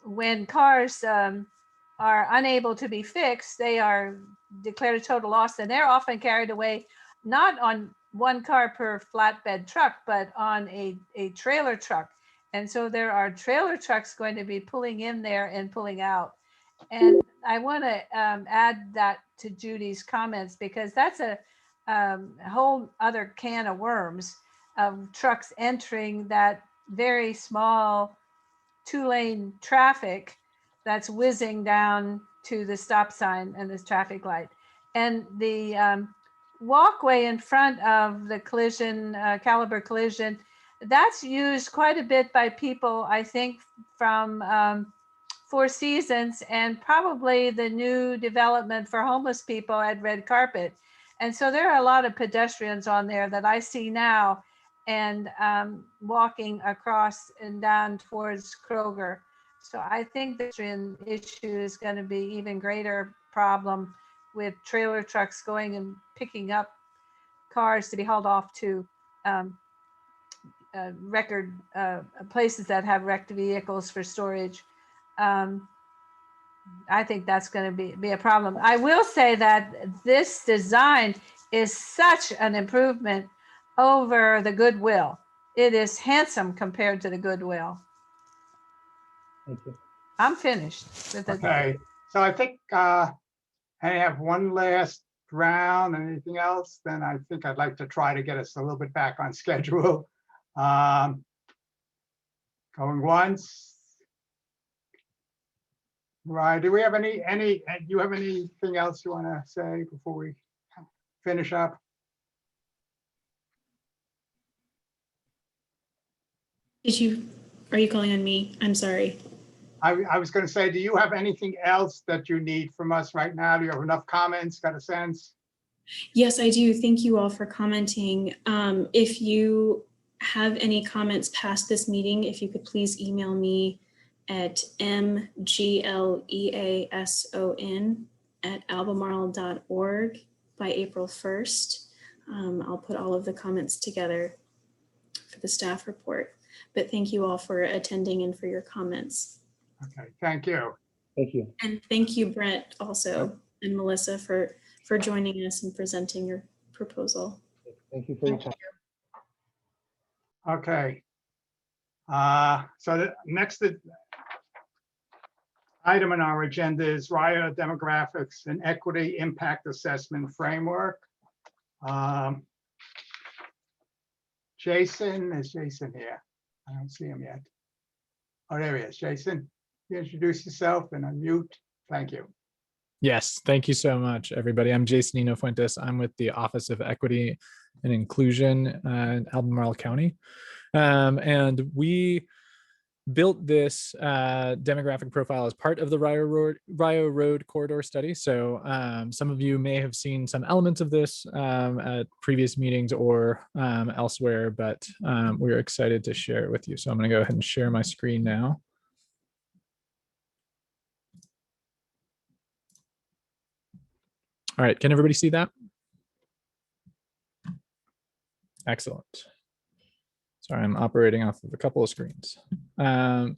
Speaker 9: when cars are unable to be fixed, they are declared a total loss, and they're often carried away, not on one car per flatbed truck, but on a trailer truck. And so there are trailer trucks going to be pulling in there and pulling out. And I want to add that to Judy's comments, because that's a whole other can of worms of trucks entering that very small 2-lane traffic that's whizzing down to the stop sign and this traffic light. And the walkway in front of the Caliber collision, that's used quite a bit by people, I think, from Four Seasons and probably the new development for homeless people at Red Carpet. And so there are a lot of pedestrians on there that I see now and walking across and down towards Kroger. So I think the pedestrian issue is going to be even greater problem with trailer trucks going and picking up cars to be hauled off to record places that have wrecked vehicles for storage. I think that's going to be a problem. I will say that this design is such an improvement over the Goodwill. It is handsome compared to the Goodwill.
Speaker 7: Thank you.
Speaker 9: I'm finished with the,
Speaker 1: Okay, so I think I have one last round. Anything else? Then I think I'd like to try to get us a little bit back on schedule. Going once. Right, do we have do you have anything else you want to say before we finish up?
Speaker 6: Are you calling on me? I'm sorry.
Speaker 1: I was going to say, do you have anything else that you need from us right now? Do you have enough comments? Got a sense?
Speaker 6: Yes, I do. Thank you all for commenting. If you have any comments past this meeting, if you could please email me at mgleason@albemarle.org by April 1st. I'll put all of the comments together for the staff report. But thank you all for attending and for your comments.
Speaker 1: Okay, thank you.
Speaker 7: Thank you.
Speaker 6: And thank you, Brett, also, and Melissa for joining us and presenting your proposal.
Speaker 7: Thank you for your time.
Speaker 1: Okay. So the next item on our agenda is Rio Demographics and Equity Impact Assessment Framework. Jason, is Jason here? I don't see him yet. Oh, there he is. Jason, you introduce yourself and unmute. Thank you.
Speaker 13: Yes, thank you so much, everybody. I'm Jason Nino Fuentes. I'm with the Office of Equity and Inclusion in Albemarle County. And we built this demographic profile as part of the Rio Road Corridor Study. So some of you may have seen some elements of this at previous meetings or elsewhere, but we're excited to share it with you. So I'm going to go ahead and share my screen now. All right, can everybody see that? Excellent. Sorry, I'm operating off of a couple of screens. We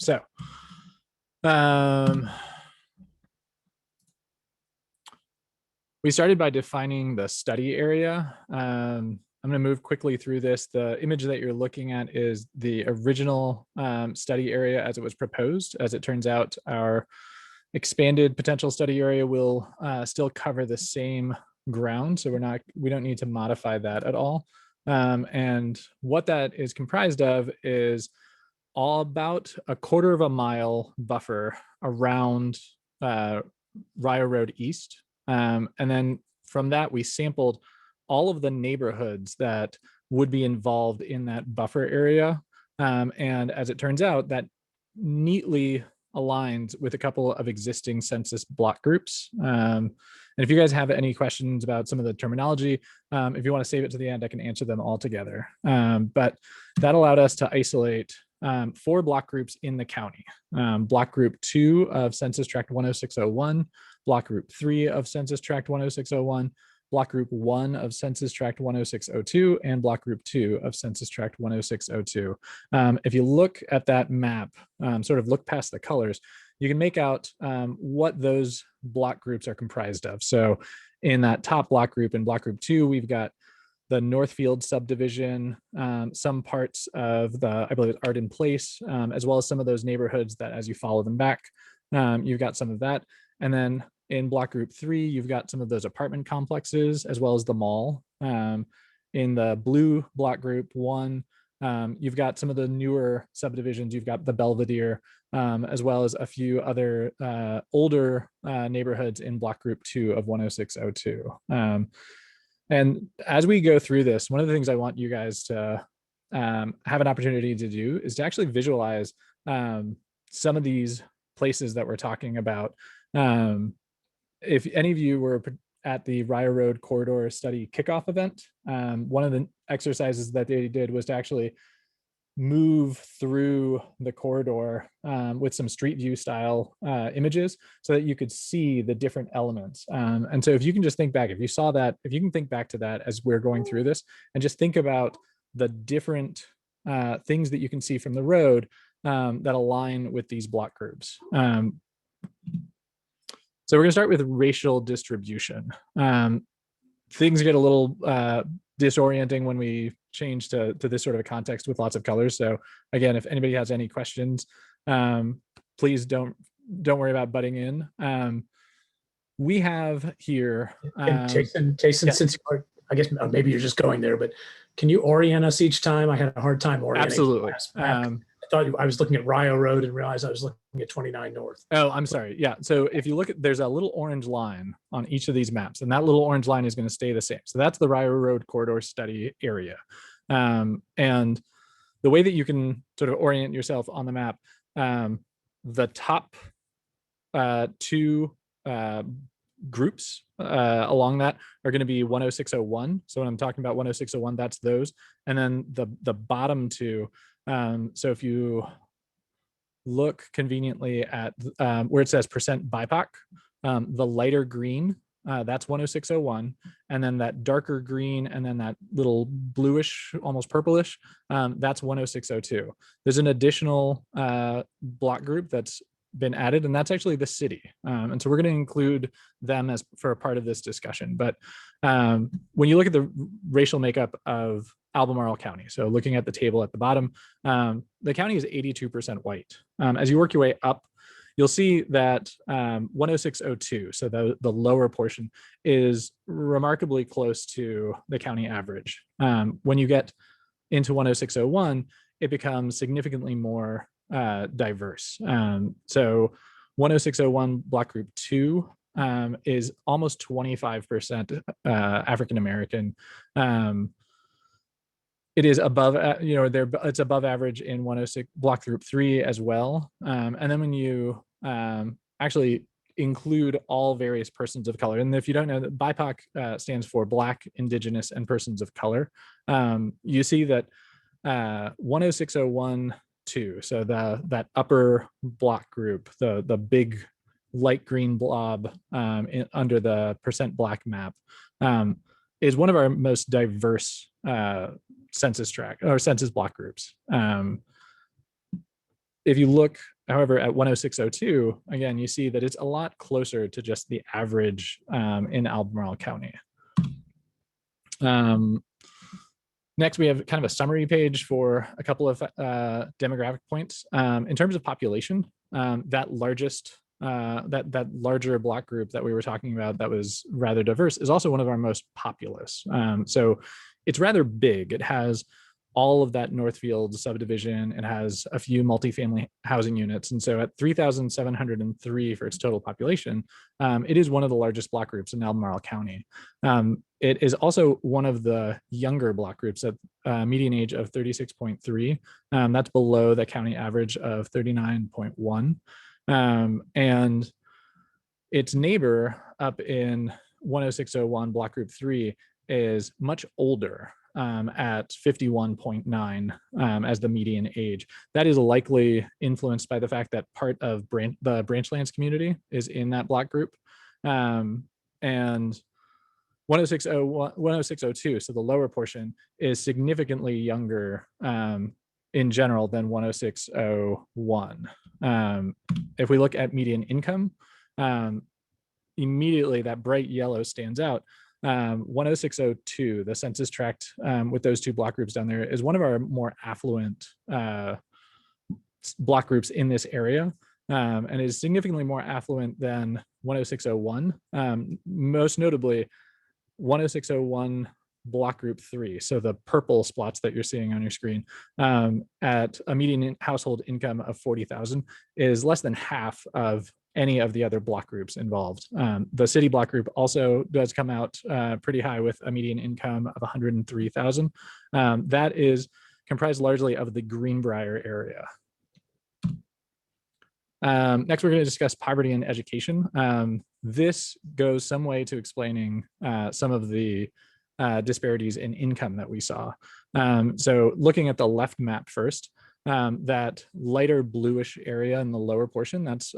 Speaker 13: started by defining the study area. I'm going to move quickly through this. The image that you're looking at is the original study area as it was proposed. As it turns out, our expanded potential study area will still cover the same ground, so we don't need to modify that at all. And what that is comprised of is all about a 1/4 mile buffer around Rio Road East. And then from that, we sampled all of the neighborhoods that would be involved in that buffer area. And as it turns out, that neatly aligns with a couple of existing census block groups. And if you guys have any questions about some of the terminology, if you want to save it to the end, I can answer them all together. But that allowed us to isolate 4 block groups in the county. Block group 2 of Census Tract 10601, block group 3 of Census Tract 10601, block group 1 of Census Tract 10602, and block group 2 of Census Tract 10602. If you look at that map, sort of look past the colors, you can make out what those block groups are comprised of. So in that top block group, in block group 2, we've got the Northfield subdivision, some parts of the, I believe it's Arden Place, as well as some of those neighborhoods that as you follow them back, you've got some of that. And then in block group 3, you've got some of those apartment complexes as well as the mall. In the blue block group 1, you've got some of the newer subdivisions. You've got the Belvedere, as well as a few other older neighborhoods in block group 2 of 10602. And as we go through this, one of the things I want you guys to have an opportunity to do is to actually visualize some of these places that we're talking about. If any of you were at the Rio Road Corridor Study kickoff event, one of the exercises that they did was to actually move through the corridor with some street view style images so that you could see the different elements. And so if you can just think back, if you saw that, if you can think back to that as we're going through this and just think about the different things that you can see from the road that align with these block groups. So we're going to start with racial distribution. Things get a little disorienting when we change to this sort of a context with lots of colors. So again, if anybody has any questions, please don't worry about butting in. We have here.
Speaker 14: And Jason,
Speaker 13: yeah.
Speaker 14: since I guess maybe you're just going there, but can you orient us each time? I had a hard time orienting.
Speaker 13: Absolutely.
Speaker 14: I thought I was looking at Rio Road and realized I was looking at 29 North.
Speaker 13: Oh, I'm sorry. Yeah. So if you look at, there's a little orange line on each of these maps, and that little orange line is going to stay the same. So that's the Rio Road corridor study area. And the way that you can sort of orient yourself on the map, the top two groups along that are going to be 10601. So when I'm talking about 10601, that's those. And then the bottom two, so if you look conveniently at where it says percent BIPOC, the lighter green, that's 10601, and then that darker green, and then that little bluish, almost purplish, that's 10602. There's an additional block group that's been added, and that's actually the city. And so we're going to include them as for a part of this discussion. But when you look at the racial makeup of Albemarle County, so looking at the table at the bottom, the county is 82% white. As you work your way up, you'll see that 10602, so the lower portion, is remarkably close to the county average. When you get into 10601, it becomes significantly more diverse. So 10601 block group 2 is almost 25% African American. It is above, it's above average in 106 block group 3 as well. And then when you actually include all various persons of color, and if you don't know, BIPOC stands for Black, Indigenous, and Persons of Color. You see that 10601 2, so that upper block group, the big light green blob under the percent Black map, is one of our most diverse census tract or census block groups. If you look, however, at 10602, again, you see that it's a lot closer to just the average in Albemarle County. Next, we have kind of a summary page for a couple of demographic points. In terms of population, that larger block group that we were talking about that was rather diverse is also one of our most populous. So it's rather big. It has all of that Northfield subdivision. It has a few multifamily housing units. And so at 3,703 for its total population, it is one of the largest block groups in Albemarle County. It is also one of the younger block groups at median age of 36.3. That's below the county average of 39.1. And its neighbor up in 10601 block group 3 is much older at 51.9 as the median age. That is likely influenced by the fact that part of the Branchlands community is in that block group. And 10602, so the lower portion, is significantly younger in general than 10601. If we look at median income, immediately that bright yellow stands out. 10602, the census tract with those two block groups down there, is one of our more affluent block groups in this area, and is significantly more affluent than 10601. Most notably, 10601 block group 3, so the purple spots that you're seeing on your screen, at a median household income of 40,000, is less than half of any of the other block groups involved. The city block group also does come out pretty high with a median income of 103,000. That is comprised largely of the Greenbrier area. Next, we're going to discuss poverty and education. This goes some way to explaining some of the disparities in income that we saw. So looking at the left map first, that lighter bluish area in the lower portion, that's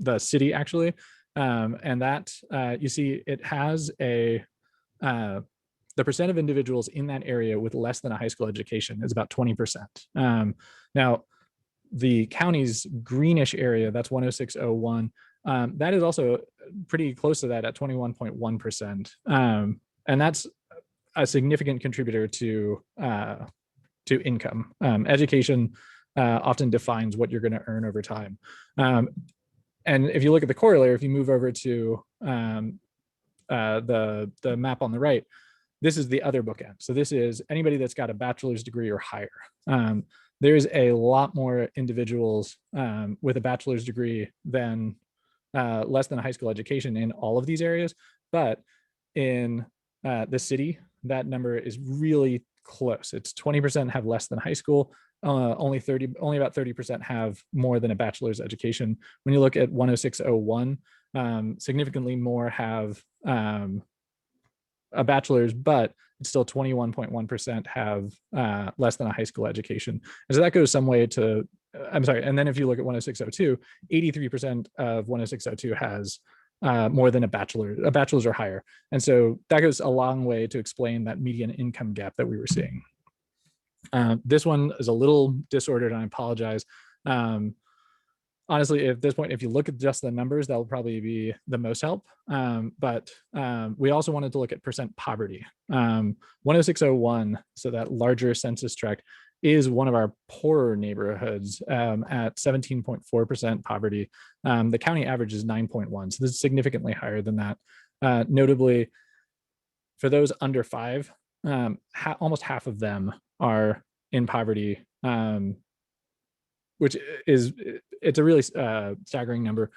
Speaker 13: the city actually. And that you see it has a, the percent of individuals in that area with less than a high school education is about 20%. Now, the county's greenish area, that's 10601, that is also pretty close to that at 21.1%. And that's a significant contributor to income. Education often defines what you're going to earn over time. And if you look at the corollary, if you move over to the map on the right, this is the other bookend. So this is anybody that's got a bachelor's degree or higher. There's a lot more individuals with a bachelor's degree than less than a high school education in all of these areas. But in the city, that number is really close. It's 20% have less than high school. Only about 30% have more than a bachelor's education. When you look at 10601, significantly more have a bachelor's, but it's still 21.1% have less than a high school education. And so that goes some way to, I'm sorry. And then if you look at 10602, 83% of 10602 has more than a bachelor's or higher. And so that goes a long way to explain that median income gap that we were seeing. This one is a little disordered, and I apologize. Honestly, at this point, if you look at just the numbers, that'll probably be the most help. But we also wanted to look at percent poverty. 10601, so that larger census tract, is one of our poorer neighborhoods at 17.4% poverty. The county average is 9.1, so this is significantly higher than that. Notably, for those under 5, almost half of them are in poverty, which is, it's a really staggering number.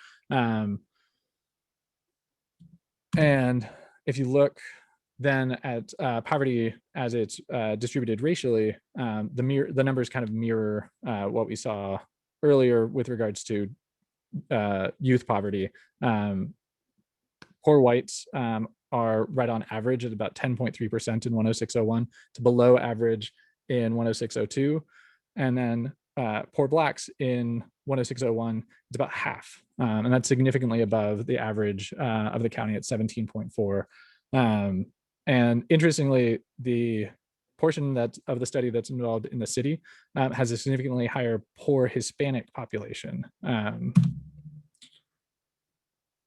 Speaker 13: And if you look then at poverty as it's distributed racially, the numbers kind of mirror what we saw earlier with regards to youth poverty. Poor whites are right on average at about 10.3% in 10601 to below average in 10602. And then poor blacks in 10601, it's about half. And that's significantly above the average of the county at 17.4. And interestingly, the portion of the study that's involved in the city has a significantly higher poor Hispanic population.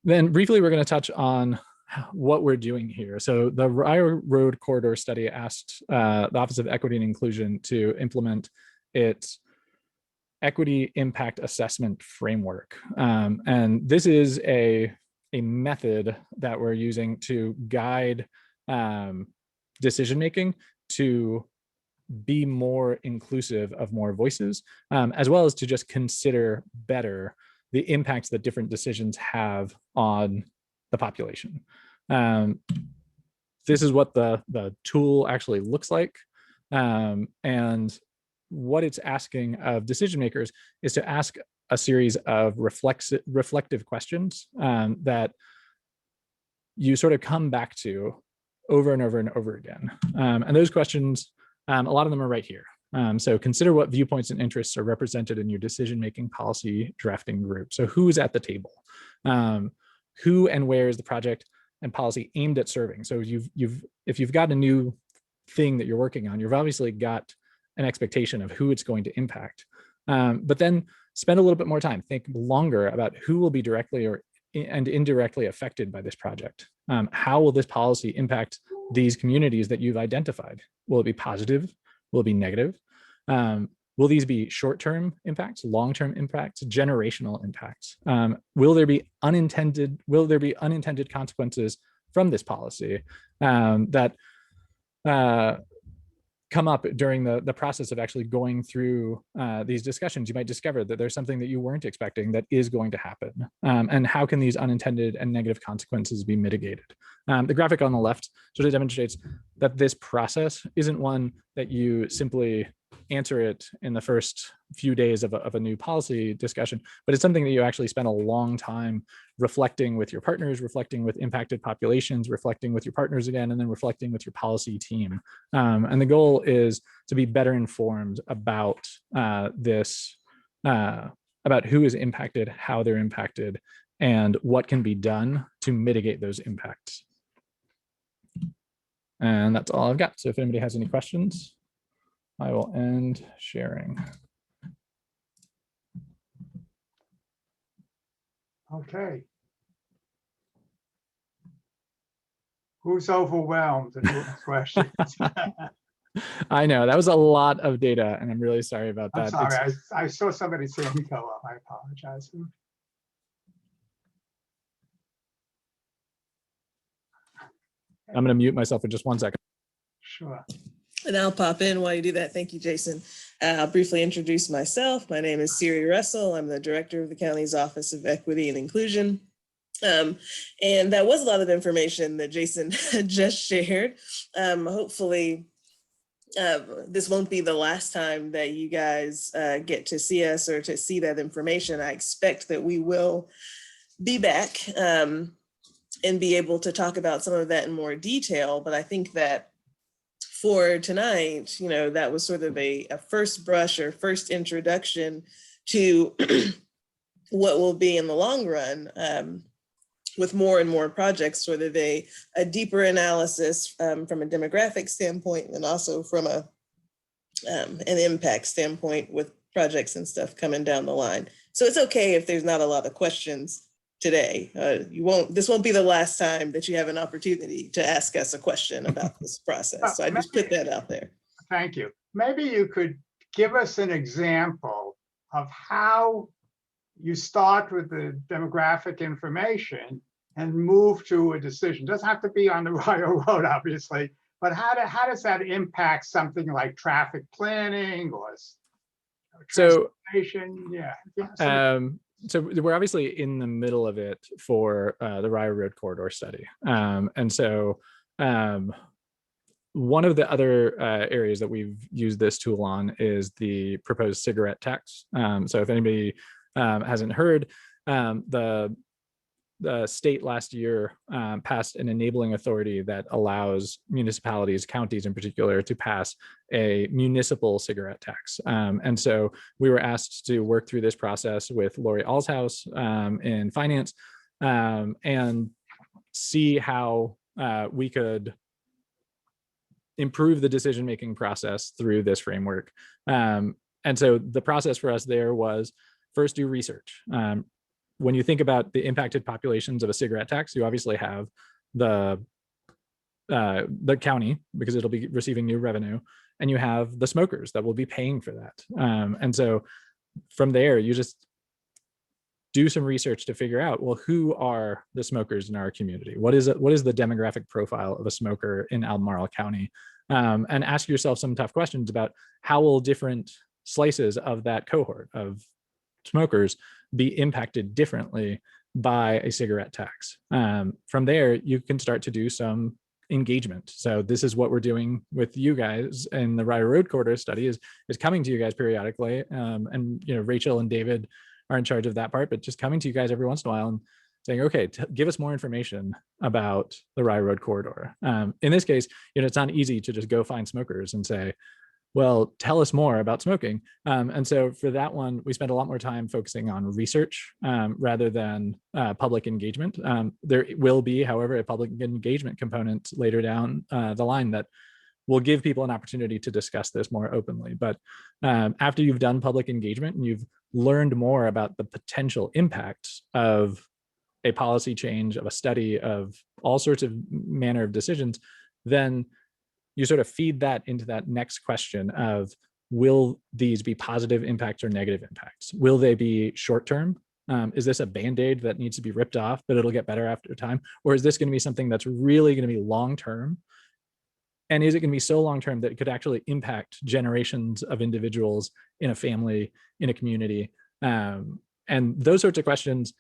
Speaker 13: Then briefly, we're going to touch on what we're doing here. So the Rio Road Corridor Study asked the Office of Equity and Inclusion to implement its equity impact assessment framework. And this is a method that we're using to guide decision-making to be more inclusive of more voices, as well as to just consider better the impacts that different decisions have on the population. This is what the tool actually looks like. And what it's asking of decision makers is to ask a series of reflective questions that you sort of come back to over and over and over again. And those questions, a lot of them are right here. So consider what viewpoints and interests are represented in your decision-making policy drafting group. So who's at the table? Who and where is the project and policy aimed at serving? So if you've got a new thing that you're working on, you've obviously got an expectation of who it's going to impact. But then spend a little bit more time, think longer about who will be directly and indirectly affected by this project. How will this policy impact these communities that you've identified? Will it be positive? Will it be negative? Will these be short-term impacts, long-term impacts, generational impacts? Will there be unintended consequences from this policy that come up during the process of actually going through these discussions? You might discover that there's something that you weren't expecting that is going to happen. And how can these unintended and negative consequences be mitigated? The graphic on the left sort of demonstrates that this process isn't one that you simply answer it in the first few days of a new policy discussion, but it's something that you actually spend a long time reflecting with your partners, reflecting with impacted populations, reflecting with your partners again, and then reflecting with your policy team. And the goal is to be better informed about this, about who is impacted, how they're impacted, and what can be done to mitigate those impacts. And that's all I've got. So if anybody has any questions, I will end sharing.
Speaker 1: Okay. Who's overwhelmed and who has questions?
Speaker 13: I know that was a lot of data, and I'm really sorry about
Speaker 1: I'm
Speaker 13: that.
Speaker 1: sorry, I saw somebody's hand go up. I apologize.
Speaker 13: I'm going to mute myself for just 1 second.
Speaker 1: Sure.
Speaker 15: And I'll pop in while you do that. Thank you, Jason. I'll briefly introduce myself. My name is Siri Russell. I'm the director of the county's Office of Equity and Inclusion. And that was a lot of information that Jason just shared. Hopefully, this won't be the last time that you guys get to see us or to see that information. I expect that we will be back and be able to talk about some of that in more detail. But I think that for tonight, you know, that was sort of a first brush or first introduction to what will be in the long run with more and more projects, sort of a deeper analysis from a demographic standpoint and also from an impact standpoint with projects and stuff coming down the line. So it's okay if there's not a lot of questions today. This won't be the last time that you have an opportunity to ask us a question about this process. So I just put that out there.
Speaker 1: Thank you. Maybe you could give us an example of how you start with the demographic information and move to a decision. Doesn't have to be on the Rio Road, obviously, but how does that impact something like traffic planning or transportation?
Speaker 13: So we're obviously in the middle of it for the Rio Road corridor study. And so one of the other areas that we've used this tool on is the proposed cigarette tax. So if anybody hasn't heard, the state last year passed an enabling authority that allows municipalities, counties in particular, to pass a municipal cigarette tax. And so we were asked to work through this process with Lori Alshouse in finance and see how we could improve the decision-making process through this framework. And so the process for us there was first do research. When you think about the impacted populations of a cigarette tax, you obviously have the county, because it'll be receiving new revenue, and you have the smokers that will be paying for that. And so from there, you just do some research to figure out, well, who are the smokers in our community? What is the demographic profile of a smoker in Albemarle County? And ask yourself some tough questions about how will different slices of that cohort of smokers be impacted differently by a cigarette tax. From there, you can start to do some engagement. So this is what we're doing with you guys in the Rio Road corridor study is coming to you guys periodically. And you know, Rachel and David are in charge of that part, but just coming to you guys every once in a while and saying, okay, give us more information about the Rio Road corridor. In this case, you know, it's not easy to just go find smokers and say, well, tell us more about smoking. And so for that one, we spent a lot more time focusing on research rather than public engagement. There will be, however, a public engagement component later down the line that will give people an opportunity to discuss this more openly. But after you've done public engagement and you've learned more about the potential impacts of a policy change, of a study, of all sorts of manner of decisions, then you sort of feed that into that next question of, will these be positive impacts or negative impacts? Will they be short-term? Is this a Band-Aid that needs to be ripped off, but it'll get better after time? Or is this going to be something that's really going to be long-term? And is it going to be so long-term that it could actually impact generations of individuals in a family, in a community? And those sorts of questions,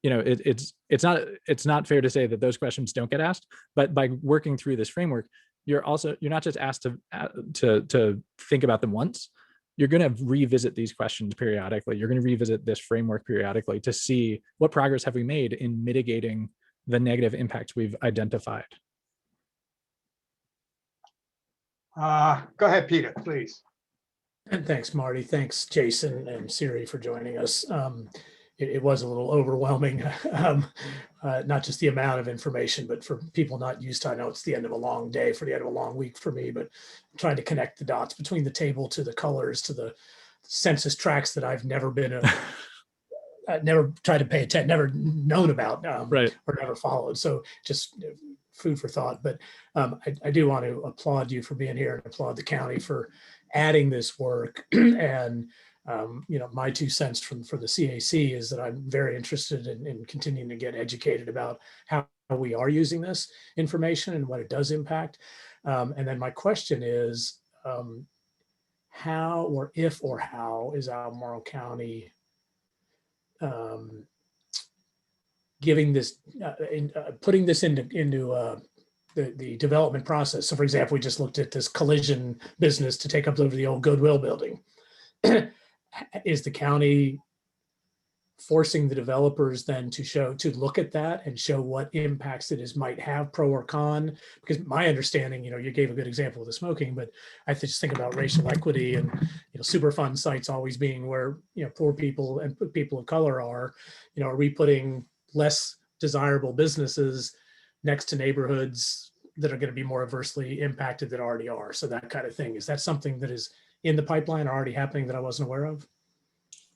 Speaker 13: you know, it's not fair to say that those questions don't get asked, but by working through this framework, you're not just asked to think about them once. You're going to revisit these questions periodically. You're going to revisit this framework periodically to see what progress have we made in mitigating the negative impacts we've identified.
Speaker 1: Go ahead, Peter, please.
Speaker 14: And thanks, Marty. Thanks, Jason and Siri, for joining us. It was a little overwhelming, not just the amount of information, but for people not used to, I know it's the end of a long day, for the end of a long week for me, but trying to connect the dots between the table to the colors to the census tracts that I've never been, never tried to pay attention, never known about,
Speaker 13: right,
Speaker 14: or never followed. So just food for thought. But I do want to applaud you for being here and applaud the county for adding this work. And my 2 cents for the CAC is that I'm very interested in continuing to get educated about how we are using this information and what it does impact. And then my question is, how or if or how is Albemarle County giving this, putting this into the development process? So for example, we just looked at this collision business to take up over the old Goodwill building. Is the county forcing the developers then to look at that and show what impacts it might have, pro or con? Because my understanding, you gave a good example of the smoking, but I just think about racial equity and Superfund sites always being where poor people and people of color are. Are we putting less desirable businesses next to neighborhoods that are going to be more adversely impacted that already are? So that kind of thing, is that something that is in the pipeline already happening that I wasn't aware of?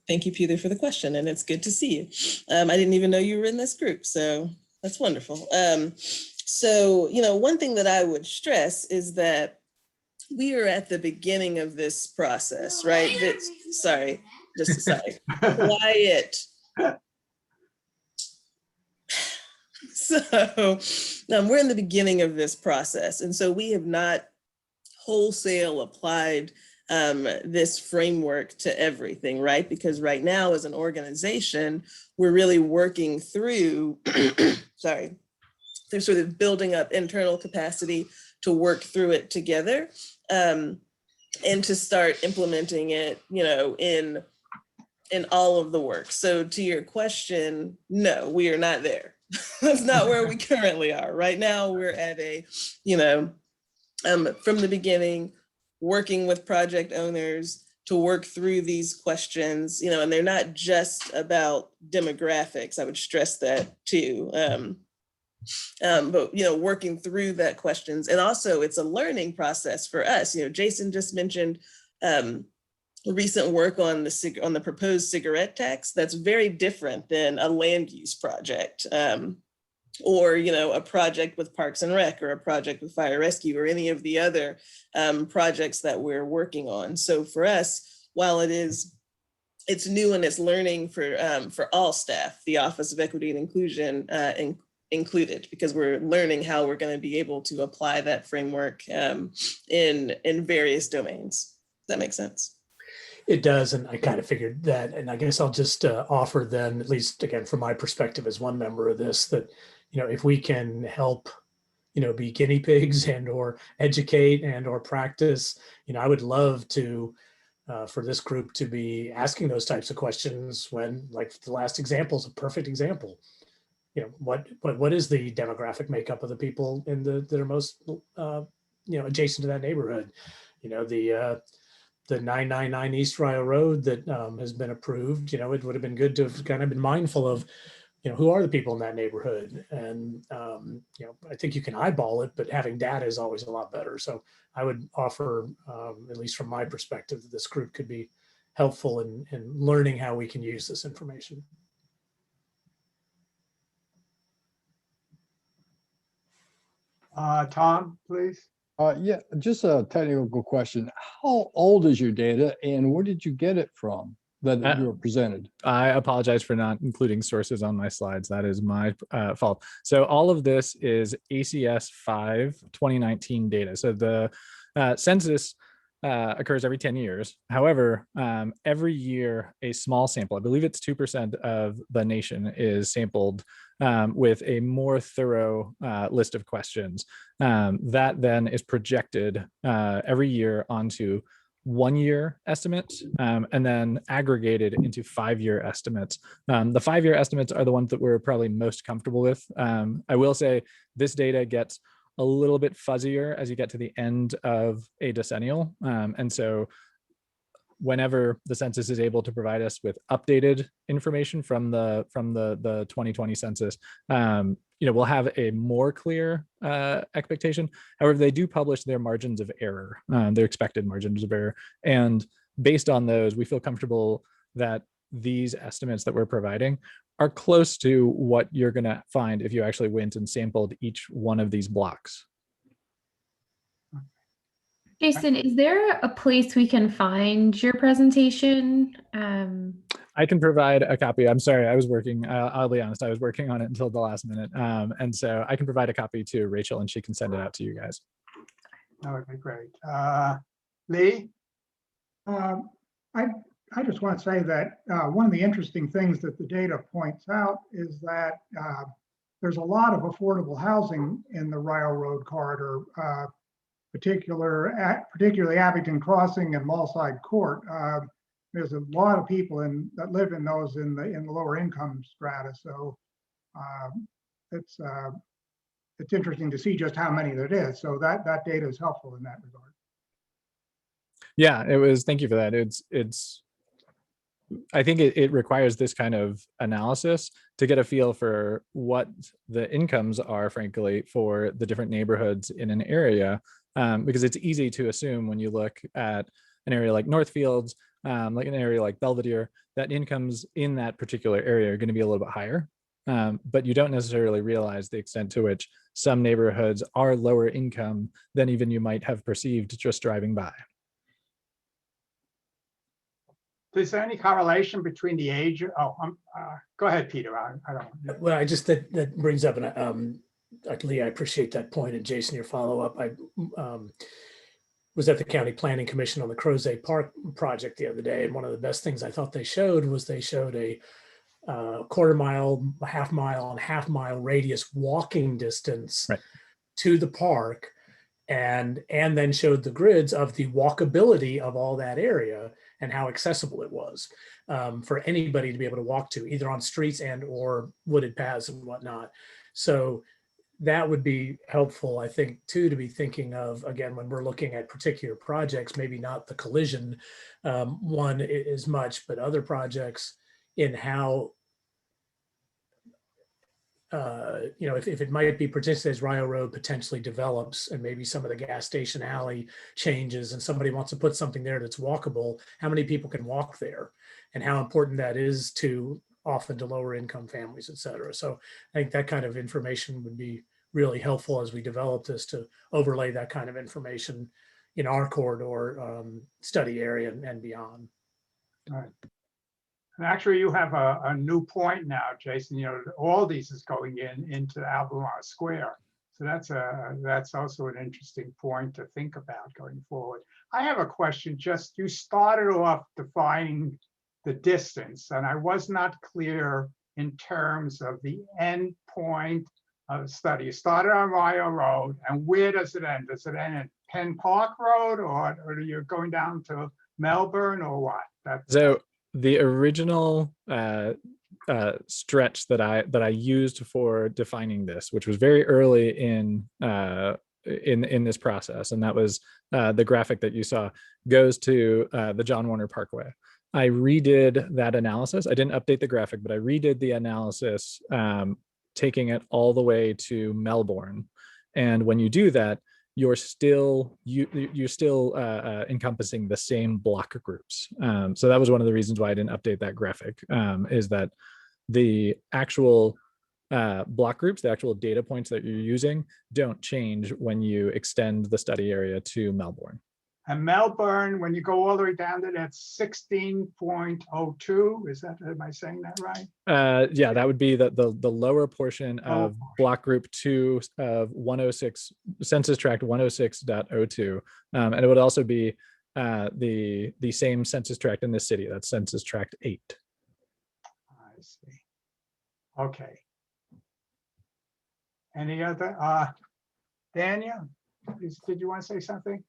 Speaker 15: Thank you, Peter, for the question, and it's good to see you. I didn't even know you were in this group, so that's wonderful. So one thing that I would stress is that we are at the beginning of this process, right? Sorry, just a second. Quiet. So we're in the beginning of this process, and so we have not wholesale applied this framework to everything, right? Because right now as an organization, we're really working through, through sort of building up internal capacity to work through it together, and to start implementing it, in all of the work. So to your question, no, we are not there. That's not where we currently are. Right now, we're at a, from the beginning, working with project owners to work through these questions, and they're not just about demographics. I would stress that too. But working through that questions, and also it's a learning process for us. Jason just mentioned recent work on the proposed cigarette tax. That's very different than a land use project. Or a project with Parks and Rec, or a project with Fire Rescue, or any of the other projects that we're working on. So for us, while it's new and it's learning for all staff, the Office of Equity and Inclusion included, because we're learning how we're going to be able to apply that framework in various domains. Does that make sense?
Speaker 14: It does, and I kind of figured that, and I guess I'll just offer then, at least again from my perspective as one member of this, that if we can help be guinea pigs and or educate and or practice, I would love to for this group to be asking those types of questions when, like the last example is a perfect example. What is the demographic makeup of the people that are most adjacent to that neighborhood? The 999 East Rio Road that has been approved, it would have been good to have kind of been mindful of, who are the people in that neighborhood? And, I think you can eyeball it, but having data is always a lot better. So I would offer, at least from my perspective, that this group could be helpful in learning how we can use this information.
Speaker 1: Tom, please.
Speaker 8: Yeah, just a technical question. How old is your data and where did you get it from that you were presented?
Speaker 13: I apologize for not including sources on my slides. That is my fault. So all of this is ACS 5 2019 data. So the census occurs every 10 years. However, every year a small sample, I believe it's 2% of the nation, is sampled with a more thorough list of questions that then is projected every year onto 1-year estimates and then aggregated into 5-year estimates. The 5-year estimates are the ones that we're probably most comfortable with. I will say this data gets a little bit fuzzier as you get to the end of a decennial. And so whenever the census is able to provide us with updated information from the 2020 census, we'll have a more clear expectation. However, they do publish their margins of error, their expected margins of error. And based on those, we feel comfortable that these estimates that we're providing are close to what you're going to find if you actually went and sampled each one of these blocks.
Speaker 16: Jason, is there a place we can find your presentation?
Speaker 13: I can provide a copy. I'm sorry, I was working, I'll be honest, I was working on it until the last minute. And so I can provide a copy to Rachel and she can send it out to you guys.
Speaker 1: That would be great. Lee?
Speaker 5: I just want to say that one of the interesting things that the data points out is that there's a lot of affordable housing in the Railroad Corridor, particularly Abington Crossing and Mallside Court. There's a lot of people that live in those in the lower income strata. So it's interesting to see just how many there is. So that data is helpful in that regard.
Speaker 13: Yeah, it was. Thank you for that. I think it requires this kind of analysis to get a feel for what the incomes are, frankly, for the different neighborhoods in an area, because it's easy to assume when you look at an area like Northfields, like an area like Belvedere, that incomes in that particular area are going to be a little bit higher. But you don't necessarily realize the extent to which some neighborhoods are lower income than even you might have perceived just driving by.
Speaker 1: Is there any correlation between the age? Oh, go ahead, Peter. I don't.
Speaker 14: Well, I just that brings up, and Lee, I appreciate that point, and Jason, your follow up. I was at the County Planning Commission on the Crozet Park project the other day, and one of the best things I thought they showed was they showed a quarter mile, half mile radius walking distance to the park, and then showed the grids of the walkability of all that area and how accessible it was for anybody to be able to walk to, either on streets and or wooded paths and whatnot. So that would be helpful, I think, too, to be thinking of, again, when we're looking at particular projects, maybe not the collision one as much, but other projects in how, if it might be potentially as Rio Road potentially develops and maybe some of the gas station alley changes and somebody wants to put something there that's walkable, how many people can walk there and how important that is to often to lower income families, et cetera. So I think that kind of information would be really helpful as we develop this, to overlay that kind of information in our corridor study area and beyond.
Speaker 1: All right. And actually, you have a new point now, Jason. All these is going into Albemarle Square. So that's also an interesting point to think about going forward. I have a question. Just you started off defining the distance, and I was not clear in terms of the end point of the study. You started on Rio Road, and where does it end? Does it end at Penn Park Road, or are you going down to Melbourne, or what?
Speaker 13: So the original stretch that I used for defining this, which was very early in this process, and that was the graphic that you saw, goes to the John Warner Parkway. I redid that analysis. I didn't update the graphic, but I redid the analysis, taking it all the way to Melbourne. And when you do that, you're still encompassing the same block groups. So that was one of the reasons why I didn't update that graphic, is that the actual block groups, the actual data points that you're using, don't change when you extend the study area to Melbourne.
Speaker 1: And Melbourne, when you go all the way down to that 16.02, am I saying that right?
Speaker 13: Yeah, that would be the lower portion of block group 2 of 106, census tract 106.02. And it would also be the same census tract in this city. That's Census Tract 8.
Speaker 1: I see. Okay. Any other, Daniel, did you want to say something?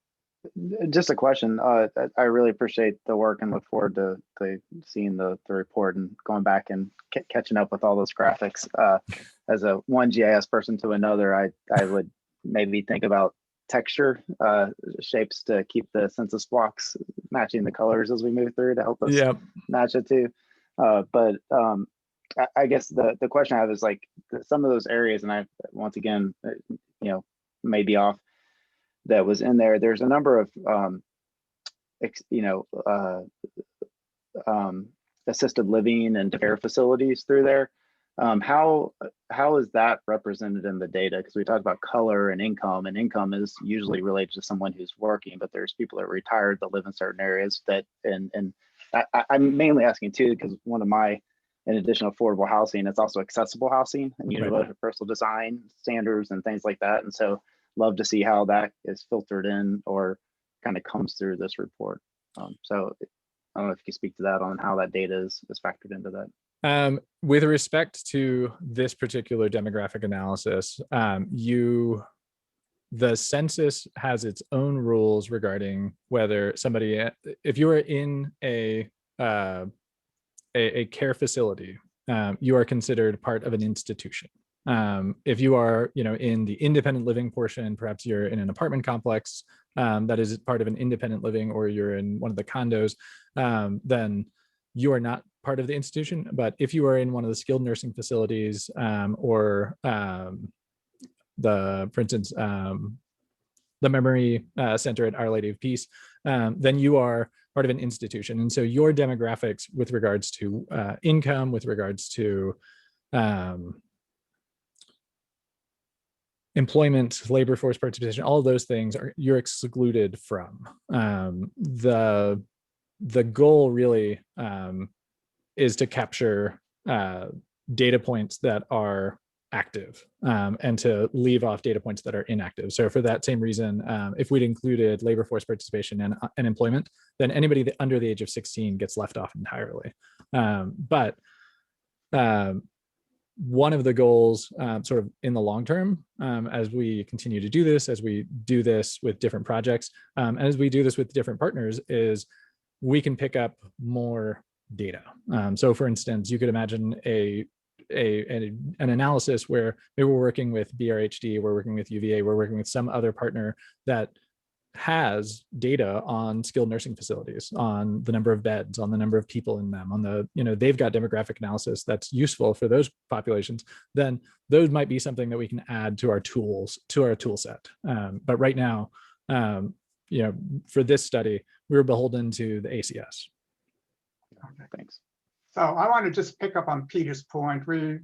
Speaker 17: Just a question. I really appreciate the work and look forward to seeing the report and going back and catching up with all those graphics. As a one GIS person to another, I would maybe think about texture shapes to keep the census blocks matching the colors as we move through to help us match it too. But I guess the question I have is like some of those areas, and I once again, may be off, that was in there. There's a number of assisted living and care facilities through there. How is that represented in the data? Because we talked about color and income is usually related to someone who's working, but there's people that are retired that live in certain areas that, and I'm mainly asking too, because one of my, in addition to affordable housing, it's also accessible housing and universal design standards and things like that. And so love to see how that is filtered in or kind of comes through this report. So I don't know if you could speak to that on how that data is factored into that.
Speaker 13: With respect to this particular demographic analysis, the census has its own rules regarding whether somebody, if you are in a care facility, you are considered part of an institution. If you are, in the independent living portion, perhaps you're in an apartment complex that is part of an independent living, or you're in one of the condos, then you are not part of the institution. But if you are in one of the skilled nursing facilities, or for instance, the Memory Center at Our Lady of Peace, then you are part of an institution. And so your demographics with regards to income, with regards to employment, labor force participation, all of those things you're excluded from. The goal really is to capture data points that are active and to leave off data points that are inactive. So for that same reason, if we'd included labor force participation and employment, then anybody under the age of 16 gets left off entirely. But one of the goals sort of in the long term, as we continue to do this, as we do this with different projects, and as we do this with different partners, is we can pick up more data. So for instance, you could imagine an analysis where maybe we're working with BRHD, we're working with UVA, we're working with some other partner that has data on skilled nursing facilities, on the number of beds, on the number of people in them, on the, they've got demographic analysis that's useful for those populations, then those might be something that we can add to our tool set. But right now, for this study, we were beholden to the ACS.
Speaker 1: Okay, thanks. So I want to just pick up on Peter's point. We'll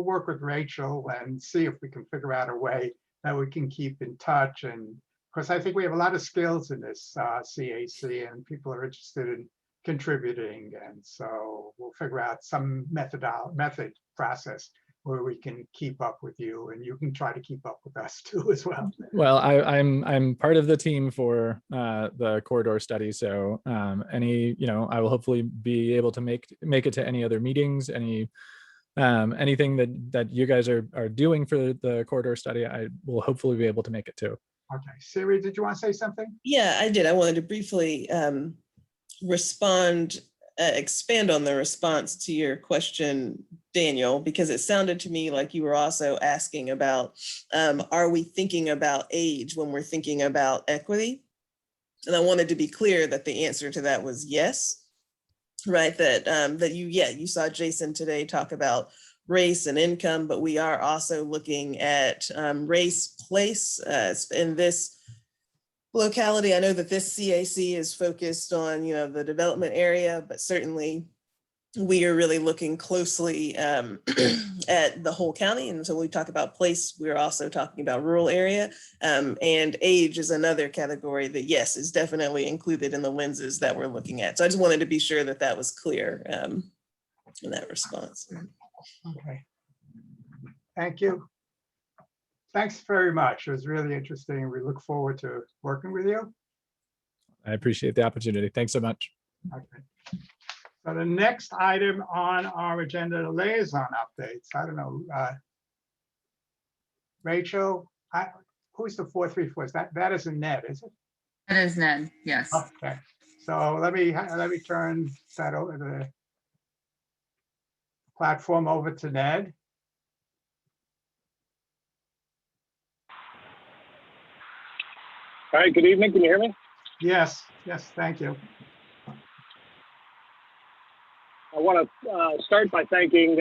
Speaker 1: work with Rachel and see if we can figure out a way that we can keep in touch. And of course, I think we have a lot of skills in this CAC, and people are interested in contributing. And so we'll figure out some method process where we can keep up with you, and you can try to keep up with us too as well.
Speaker 13: Well, I'm part of the team for the corridor study, so I will hopefully be able to make it to any other meetings, anything that you guys are doing for the corridor study. I will hopefully be able to make it too.
Speaker 1: Okay, Siri, did you want to say something?
Speaker 15: Yeah, I did. I wanted to briefly expand on the response to your question, Daniel, because it sounded to me like you were also asking about, are we thinking about age when we're thinking about equity? And I wanted to be clear that the answer to that was yes, right? That you saw Jason today talk about race and income, but we are also looking at race, place in this locality. I know that this CAC is focused on, the development area, but certainly we are really looking closely at the whole county. And so when we talk about place, we're also talking about rural area, and age is another category that, yes, is definitely included in the lenses that we're looking at. So I just wanted to be sure that that was clear in that response.
Speaker 1: Okay. Thank you. Thanks very much. It was really interesting. We look forward to working with you.
Speaker 13: I appreciate the opportunity. Thanks so much.
Speaker 1: Okay. So the next item on our agenda, the liaison updates. I don't know, Rachel, who's the 434? That is a Ned, is it?
Speaker 2: That is Ned, yes.
Speaker 1: Okay, so let me turn that over the platform over to Ned.
Speaker 18: All right, good evening. Can you hear me?
Speaker 1: Yes, thank you.
Speaker 18: I want to start by thanking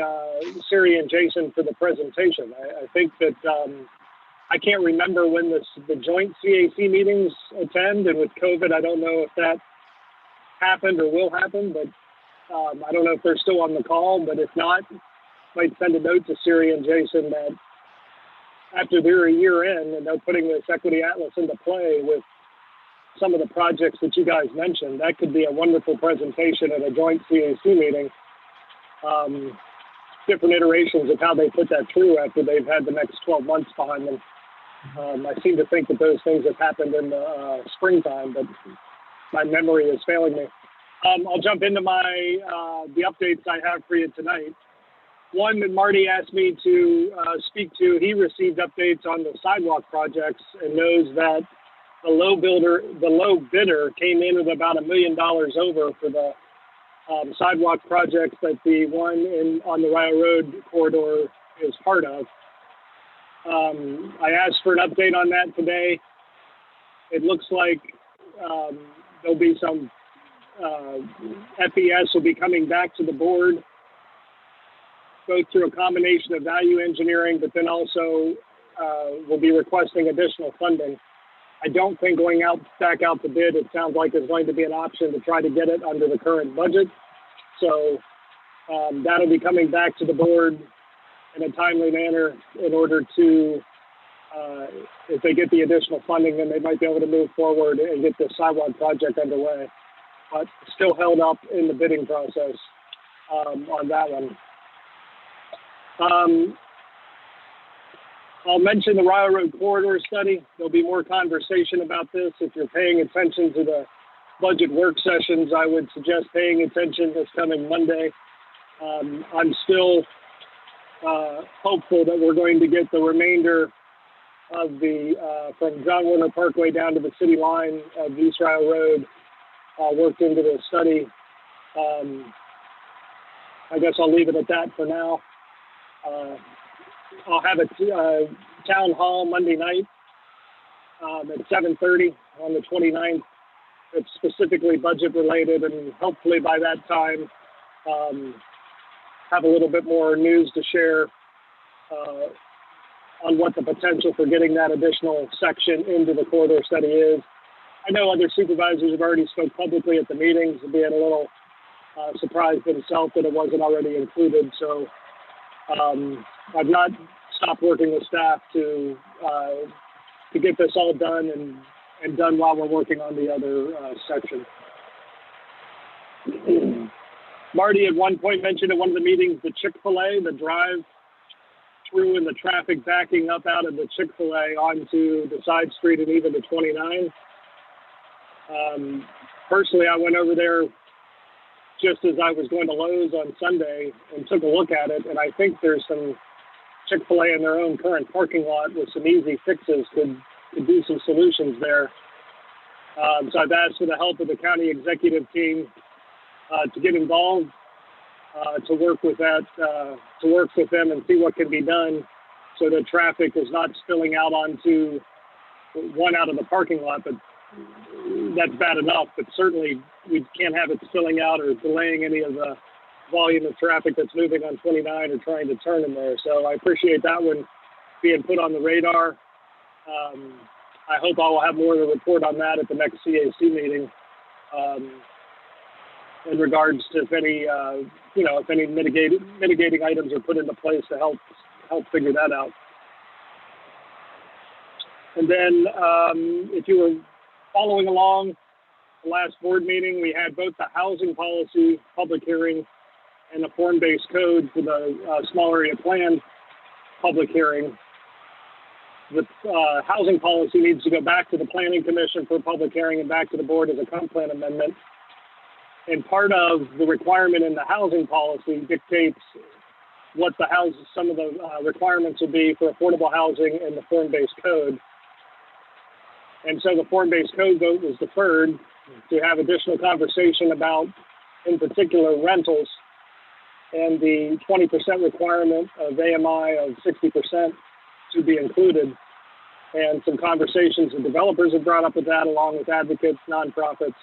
Speaker 18: Siri and Jason for the presentation. I think that I can't remember when the joint CAC meetings attend, and with COVID, I don't know if that happened or will happen, but I don't know if they're still on the call, but if not, might send a note to Siri and Jason that after they're a year in and they're putting this Equity Atlas into play with some of the projects that you guys mentioned, that could be a wonderful presentation at a joint CAC meeting. Different iterations of how they put that through after they've had the next 12 months behind them. I seem to think that those things have happened in the springtime, but my memory is failing me. I'll jump into the updates I have for you tonight. One that Marty asked me to speak to, he received updates on the sidewalk projects and knows that the low bidder came in at about $1 million over for the sidewalk projects that the one on the Rio Road corridor is part of. I asked for an update on that today. It looks like there'll be some FES will be coming back to the board, both through a combination of value engineering, but then also we'll be requesting additional funding. I don't think going back out to bid, it sounds like it's going to be an option to try to get it under the current budget. So that'll be coming back to the board in a timely manner in order to, if they get the additional funding, then they might be able to move forward and get the sidewalk project underway. But still held up in the bidding process on that one. I'll mention the Rio Road corridor study. There'll be more conversation about this. If you're paying attention to the budget work sessions, I would suggest paying attention this coming Monday. I'm still hopeful that we're going to get the remainder of from John Warner Parkway down to the city line of East Rio Road worked into the study. I guess I'll leave it at that for now. I'll have a town hall Monday night at 7:30 on the 29th. It's specifically budget related, and hopefully by that time have a little bit more news to share on what the potential for getting that additional section into the corridor study is. I know other supervisors have already spoke publicly at the meetings, being a little surprised themselves that it wasn't already included. So I've not stopped working with staff to get this all done and done while we're working on the other section. Marty at one point mentioned at one of the meetings the Chick-fil-A, the drive through and the traffic backing up out of the Chick-fil-A onto the side street and even the 29. Personally, I went over there just as I was going to Lowe's on Sunday and took a look at it, and I think there's some Chick-fil-A in their own current parking lot with some easy fixes could do some solutions there. So I've asked for the help of the county executive team to get involved, to work with them and see what can be done so that traffic is not spilling out onto out of the parking lot, but that's bad enough, but certainly we can't have it spilling out or delaying any of the volume of traffic that's moving on 29 or trying to turn in there. So I appreciate that one being put on the radar. I hope I will have more to report on that at the next CAC meeting in regards to if any mitigating items are put into place to help figure that out. And then if you were following along the last board meeting, we had both the housing policy public hearing and the form-based code for the small area plan public hearing. the housing policy needs to go back to the planning commission for public hearing and back to the board as a comp plan amendment. And part of the requirement in the housing policy dictates what the some of the requirements will be for affordable housing in the form-based code. And so the form-based code vote was deferred to have additional conversation about, in particular, rentals and the 20% requirement of AMI of 60% to be included. And some conversations with developers have brought up with that, along with advocates, nonprofits,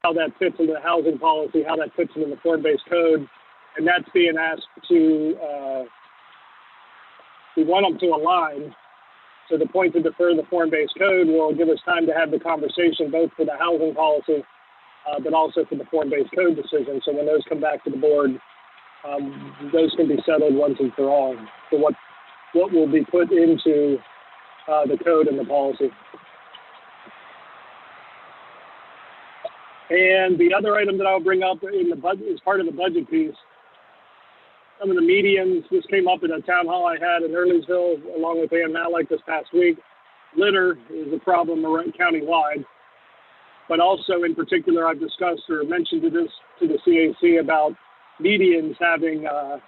Speaker 18: how that fits into the housing policy, how that fits into the form-based code. And that's being asked to, we want them to align. So the point to defer the form-based code will give us time to have the conversation, both for the housing policy, but also for the form-based code decision. So when those come back to the board, those can be settled once and for all for what will be put into the code and the policy. And the other item that I'll bring up in the budget is part of the budget piece. Some of the medians, this came up in a town hall I had in Earlysville, along with Ann Malik this past week. Litter is a problem around countywide, but also in particular, I've discussed or mentioned to the CAC about medians having, I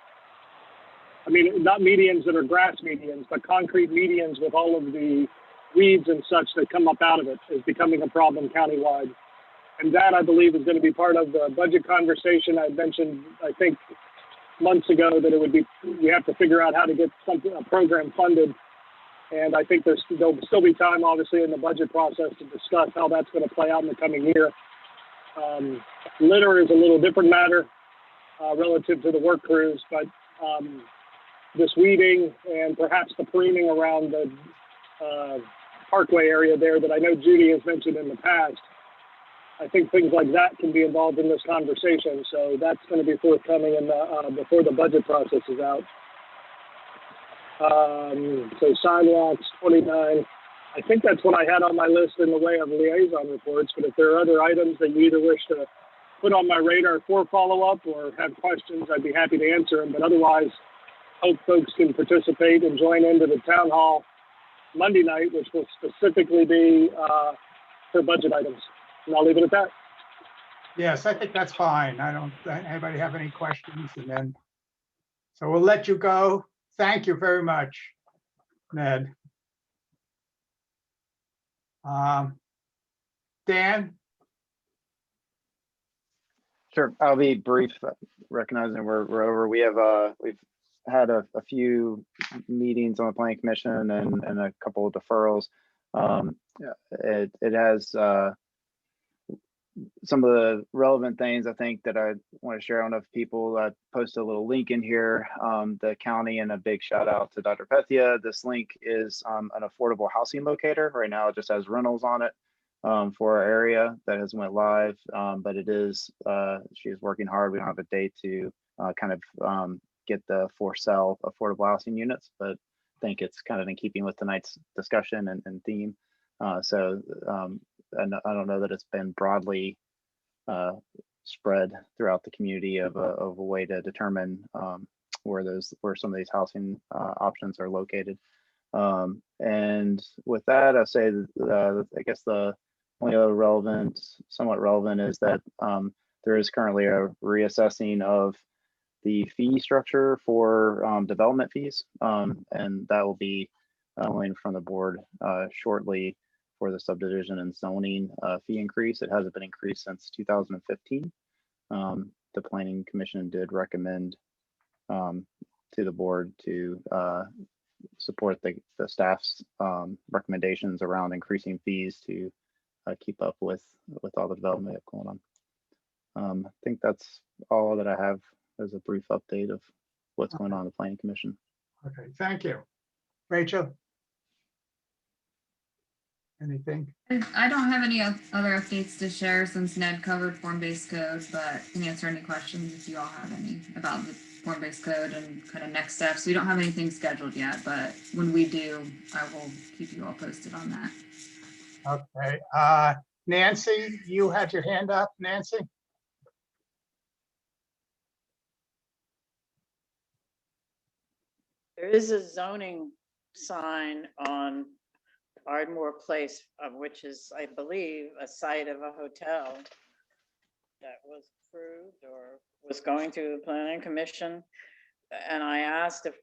Speaker 18: mean, not medians that are grass medians, but concrete medians with all of the weeds and such that come up out of it is becoming a problem countywide. And that, I believe, is going to be part of the budget conversation. I mentioned, I think, months ago that it would be, we have to figure out how to get a program funded. And I think there'll still be time, obviously, in the budget process to discuss how that's going to play out in the coming year. Litter is a little different matter relative to the work crews, but this weeding and perhaps the preening around the parkway area there that I know Judy has mentioned in the past, I think things like that can be involved in this conversation. So that's going to be forthcoming before the budget process is out. So sidewalks, 29. I think that's what I had on my list in the way of liaison reports. But if there are other items that you either wish to put on my radar for follow-up or have questions, I'd be happy to answer them. But otherwise, hope folks can participate and join into the town hall Monday night, which will specifically be for budget items. And I'll leave it at that.
Speaker 1: Yes, I think that's fine. Anybody have any questions? And then, so we'll let you go. Thank you very much, Ned. Dan?
Speaker 17: Sure, I'll be brief, recognizing we're over. We've had a few meetings on the Planning Commission and a couple of deferrals. It has some of the relevant things I think that I want to share. I don't know if people post a little link in here, the county, and a big shout out to Dr. Pethia. This link is an affordable housing locator. Right now it just has rentals on it for our area that has went live, but it is, she is working hard. We don't have a date to get the for sale affordable housing units, but I think it's kind of in keeping with tonight's discussion and theme. And I don't know that it's been broadly spread throughout the community of a way to determine where some of these housing options are located. And with that, I say I guess the only other somewhat relevant is that there is currently a reassessing of the fee structure for development fees, and that will be going from the board shortly for the subdivision and zoning fee increase. It hasn't been increased since 2015. The Planning Commission did recommend to the board to support the staff's recommendations around increasing fees to keep up with all the development going on. I think that's all that I have as a brief update of what's going on in the Planning Commission.
Speaker 1: Okay, thank you. Rachel? Anything?
Speaker 2: I don't have any other updates to share since Ned covered form-based code, but can answer any questions if you all have any about the form-based code and kind of next steps. We don't have anything scheduled yet, but when we do, I will keep you all posted on that.
Speaker 1: Okay. Nancy, you had your hand up, Nancy?
Speaker 4: There is a zoning sign on Ardmore Place, which is, I believe, a site of a hotel that was approved or was going through the planning commission. And I asked if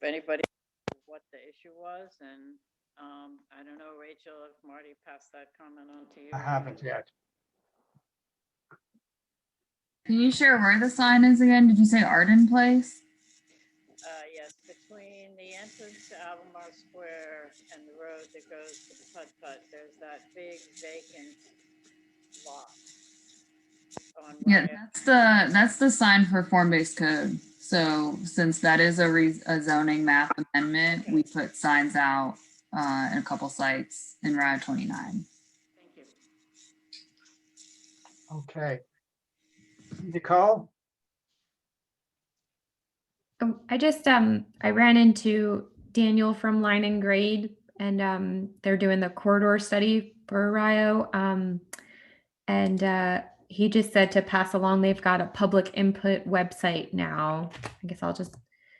Speaker 4: anybody knew what the issue was, and I don't know, Rachel, if Marty passed that comment on to you.
Speaker 1: I haven't yet.
Speaker 2: Can you share where the sign is again? Did you say Arden Place?
Speaker 4: Yes, between the entrance to Albemarle Square and the road that goes to the Putt Putt, there's that big vacant lot.
Speaker 2: Yeah, that's the sign for form-based code. So since that is a zoning map amendment, we put signs out in a couple sites in Route 29.
Speaker 4: Thank you.
Speaker 1: Okay. Nicole?
Speaker 16: I just I ran into Daniel from Line and Grade, and they're doing the corridor study for Rio. And he just said to pass along, they've got a public input website now. I guess I'll just,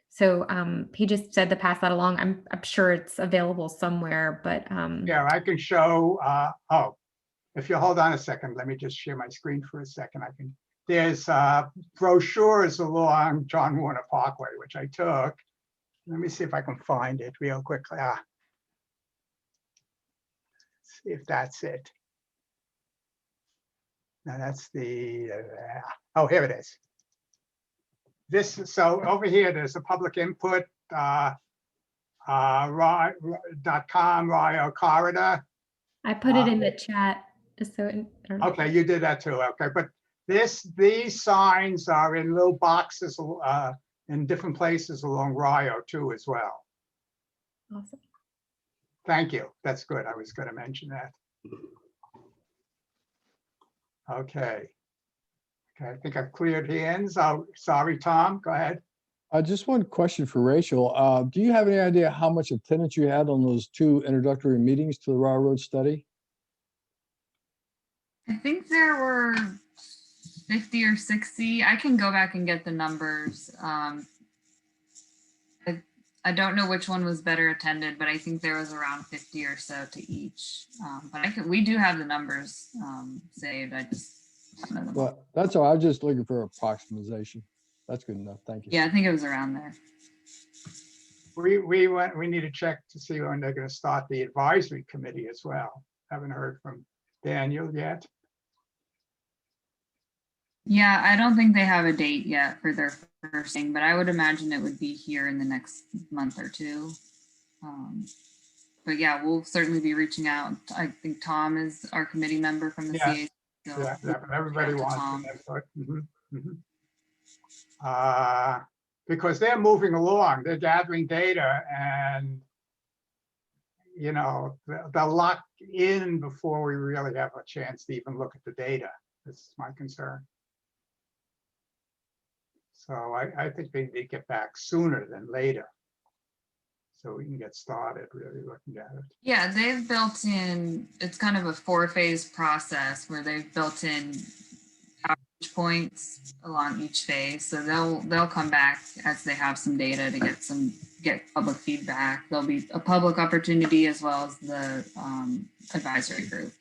Speaker 16: so he just said to pass that along. I'm sure it's available somewhere, but
Speaker 1: Yeah, I can show, oh, if you hold on a second, let me just share my screen for a second. There's brochures along John Warner Parkway, which I took. Let me see if I can find it real quickly. See if that's it. Now that's the, oh, here it is. So over here, there's a public input, .com, Rio Corridor.
Speaker 16: I put it in the chat just so it, I don't know.
Speaker 1: Okay, you did that too. Okay, but these signs are in little boxes in different places along Rio too as well.
Speaker 16: Awesome.
Speaker 1: Thank you. That's good. I was going to mention that. Okay. Okay, I think I've cleared hands. Oh, sorry, Tom, go ahead.
Speaker 8: Just one question for Rachel. Do you have any idea how much attendance you had on those 2 introductory meetings to the railroad study?
Speaker 2: I think there were 50 or 60. I can go back and get the numbers. I don't know which one was better attended, but I think there was around 50 or so to each. But we do have the numbers saved. I just don't know them.
Speaker 8: Well, that's all. I was just looking for approximation. That's good enough. Thank you.
Speaker 2: Yeah, I think it was around there.
Speaker 1: We need to check to see when they're going to start the advisory committee as well. Haven't heard from Daniel yet.
Speaker 2: Yeah, I don't think they have a date yet for their first thing, but I would imagine it would be here in the next month or two. But yeah, we'll certainly be reaching out. I think Tom is our committee member from the CA. So
Speaker 1: yeah, but everybody wants
Speaker 2: Tom.
Speaker 1: Because they're moving along, they're gathering data, and you know, they'll lock in before we really have a chance to even look at the data. That's my concern. So I think they need to get back sooner than later, so we can get started really looking at it.
Speaker 2: Yeah, they've built in, it's kind of a 4-phase process where they've built in outreach points along each phase. So they'll come back as they have some data to get public feedback. There'll be a public opportunity as well as the advisory group.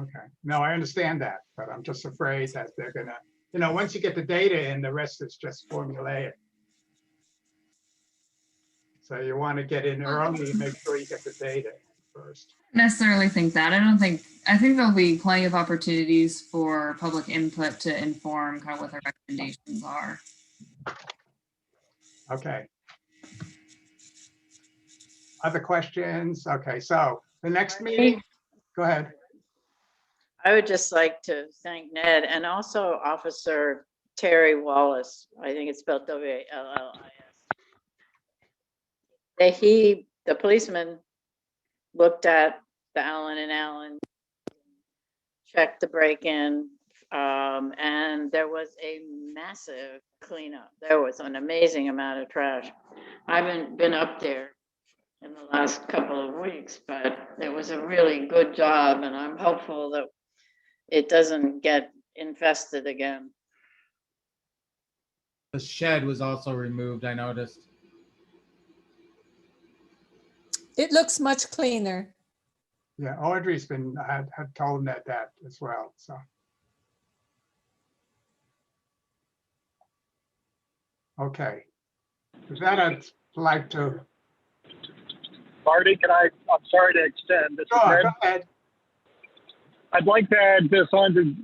Speaker 1: Okay, no, I understand that, but I'm just afraid that they're gonna, you know, once you get the data in, the rest is just formulaic. So you want to get in early and make sure you get the data first.
Speaker 2: Necessarily think that. I think there'll be plenty of opportunities for public input to inform kind of what their recommendations are.
Speaker 1: Okay. Other questions? Okay, so the next meeting, go ahead.
Speaker 4: I would just like to thank Ned and also Officer Terry Wallace. I think it's spelled W-A-L-L-I-S. The policeman looked at the Allen and Allen, checked the break-in, and there was a massive cleanup. There was an amazing amount of trash. I haven't been up there in the last couple of weeks, but it was a really good job, and I'm hopeful that it doesn't get infested again.
Speaker 10: The shed was also removed, I noticed.
Speaker 19: It looks much cleaner.
Speaker 1: Yeah, Audrey's had told them that as well, so. Okay. With that, I'd like to.
Speaker 18: Marty, I'm sorry to extend. This is
Speaker 1: Sure,
Speaker 18: Ned.
Speaker 1: go ahead.
Speaker 18: I'd like to add this on to,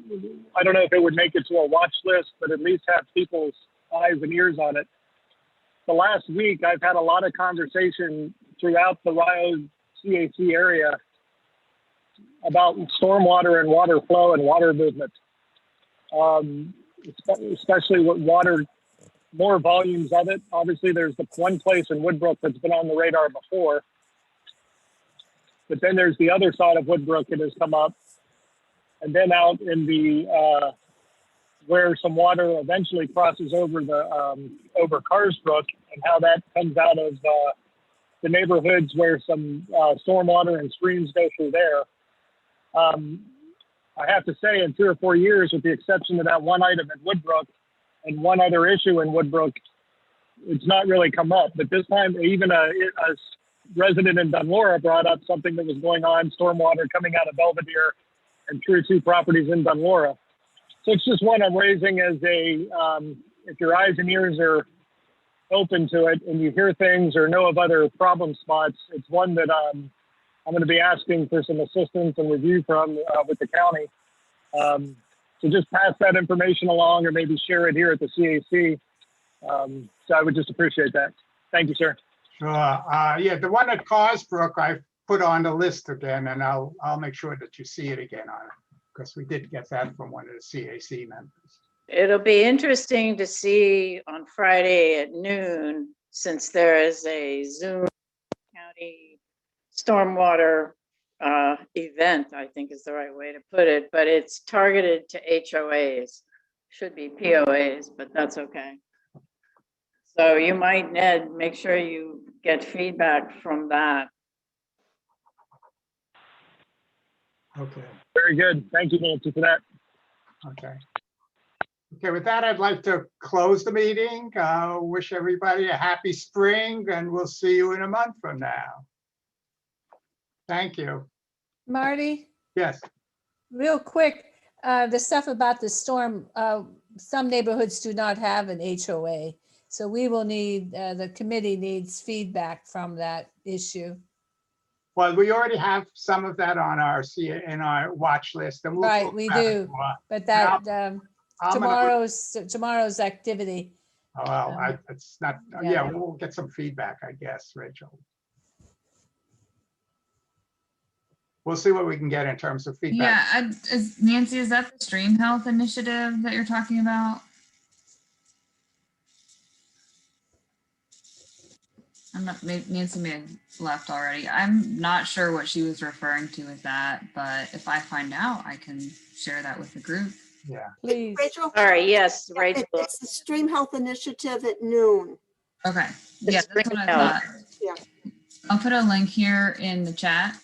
Speaker 18: I don't know if it would make it to a watch list, but at least have people's eyes and ears on it. The last week, I've had a lot of conversation throughout the Rio CAC area about stormwater and water flow and water movement, especially with water, more volumes of it. Obviously, there's the one place in Woodbrook that's been on the radar before, but then there's the other side of Woodbrook that has come up. And then out in the, where some water eventually crosses over the, over Carsbrook, and how that comes out of the neighborhoods where some stormwater and streams go through there. I have to say, in 3 or 4 years, with the exception of that one item in Woodbrook and one other issue in Woodbrook, it's not really come up. But this time, even a resident in Dunlora brought up something that was going on, stormwater coming out of Belvedere and through 2 properties in Dunlora. So it's just one I'm raising as a, if your eyes and ears are open to it and you hear things or know of other problem spots, it's one that I'm going to be asking for some assistance and review from with the county. So just pass that information along or maybe share it here at the CAC. So I would just appreciate that. Thank you, sir.
Speaker 1: Sure. Yeah, the one at Carsbrook, I put on the list again, and I'll make sure that you see it again on it, because we did get that from one of the CAC members.
Speaker 4: It'll be interesting to see on Friday at noon, since there is a Zoom County stormwater event, I think is the right way to put it, but it's targeted to HOAs. Should be POAs, but that's okay. So you might, Ned, make sure you get feedback from that.
Speaker 1: Okay.
Speaker 18: Very good. Thank you, Nancy, for that.
Speaker 1: Okay. Okay, with that, I'd like to close the meeting. Wish everybody a happy spring, and we'll see you in a month from now. Thank you.
Speaker 9: Marty,
Speaker 1: Yes.
Speaker 9: real quick, the stuff about the storm, some neighborhoods do not have an HOA. So we will need, the committee needs feedback from that issue.
Speaker 1: Well, we already have some of that on our in our watch list, and we'll
Speaker 9: Right,
Speaker 1: talk
Speaker 9: we
Speaker 1: about it
Speaker 9: do,
Speaker 1: more.
Speaker 9: but that,
Speaker 1: I'm gonna-
Speaker 9: tomorrow's activity.
Speaker 1: Well, it's not.
Speaker 9: yeah.
Speaker 1: Yeah, we'll get some feedback, I guess, Rachel. We'll see what we can get in terms of feedback.
Speaker 2: Yeah, Nancy, is that the Stream Health initiative that you're talking about? I'm not, Nancy may have left already. I'm not sure what she was referring to with that, but if I find out, I can share that with the group.
Speaker 1: Yeah.
Speaker 9: Please.
Speaker 12: Rachel?
Speaker 4: All right, yes,
Speaker 12: Yeah,
Speaker 4: Rachel.
Speaker 12: It's the Stream Health Initiative at noon.
Speaker 2: Okay, yeah, that's what I thought.
Speaker 12: Yeah.
Speaker 2: I'll put a link here in the chat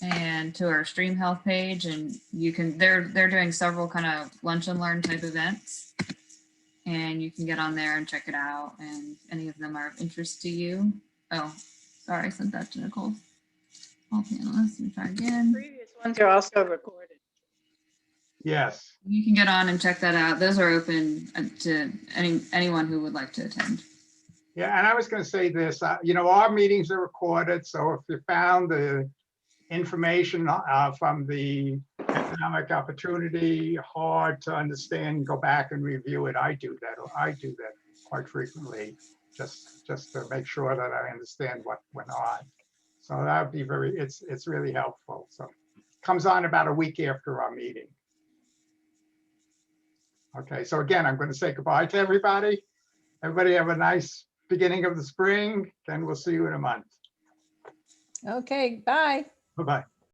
Speaker 2: and to our Stream Health page, and you can, they're doing several kind of lunch and learn type events, and you can get on there and check it out, and any of them are of interest to you. Oh, sorry, I sent that to Nicole. All panelists, let me try again.
Speaker 4: Previous ones are also recorded.
Speaker 1: Yes.
Speaker 2: You can get on and check that out. Those are open to anyone who would like to attend.
Speaker 1: Yeah, and I was going to say this, you know, our meetings are recorded, so if you found the information from the economic opportunity hard to understand, go back and review it. I do that quite frequently, just to make sure that I understand what went on. So that would be it's really helpful. So it comes on about a week after our meeting. Okay, so again, I'm going to say goodbye to everybody. Everybody have a nice beginning of the spring, then we'll see you in a month.
Speaker 9: Okay, bye.
Speaker 1: Bye-bye.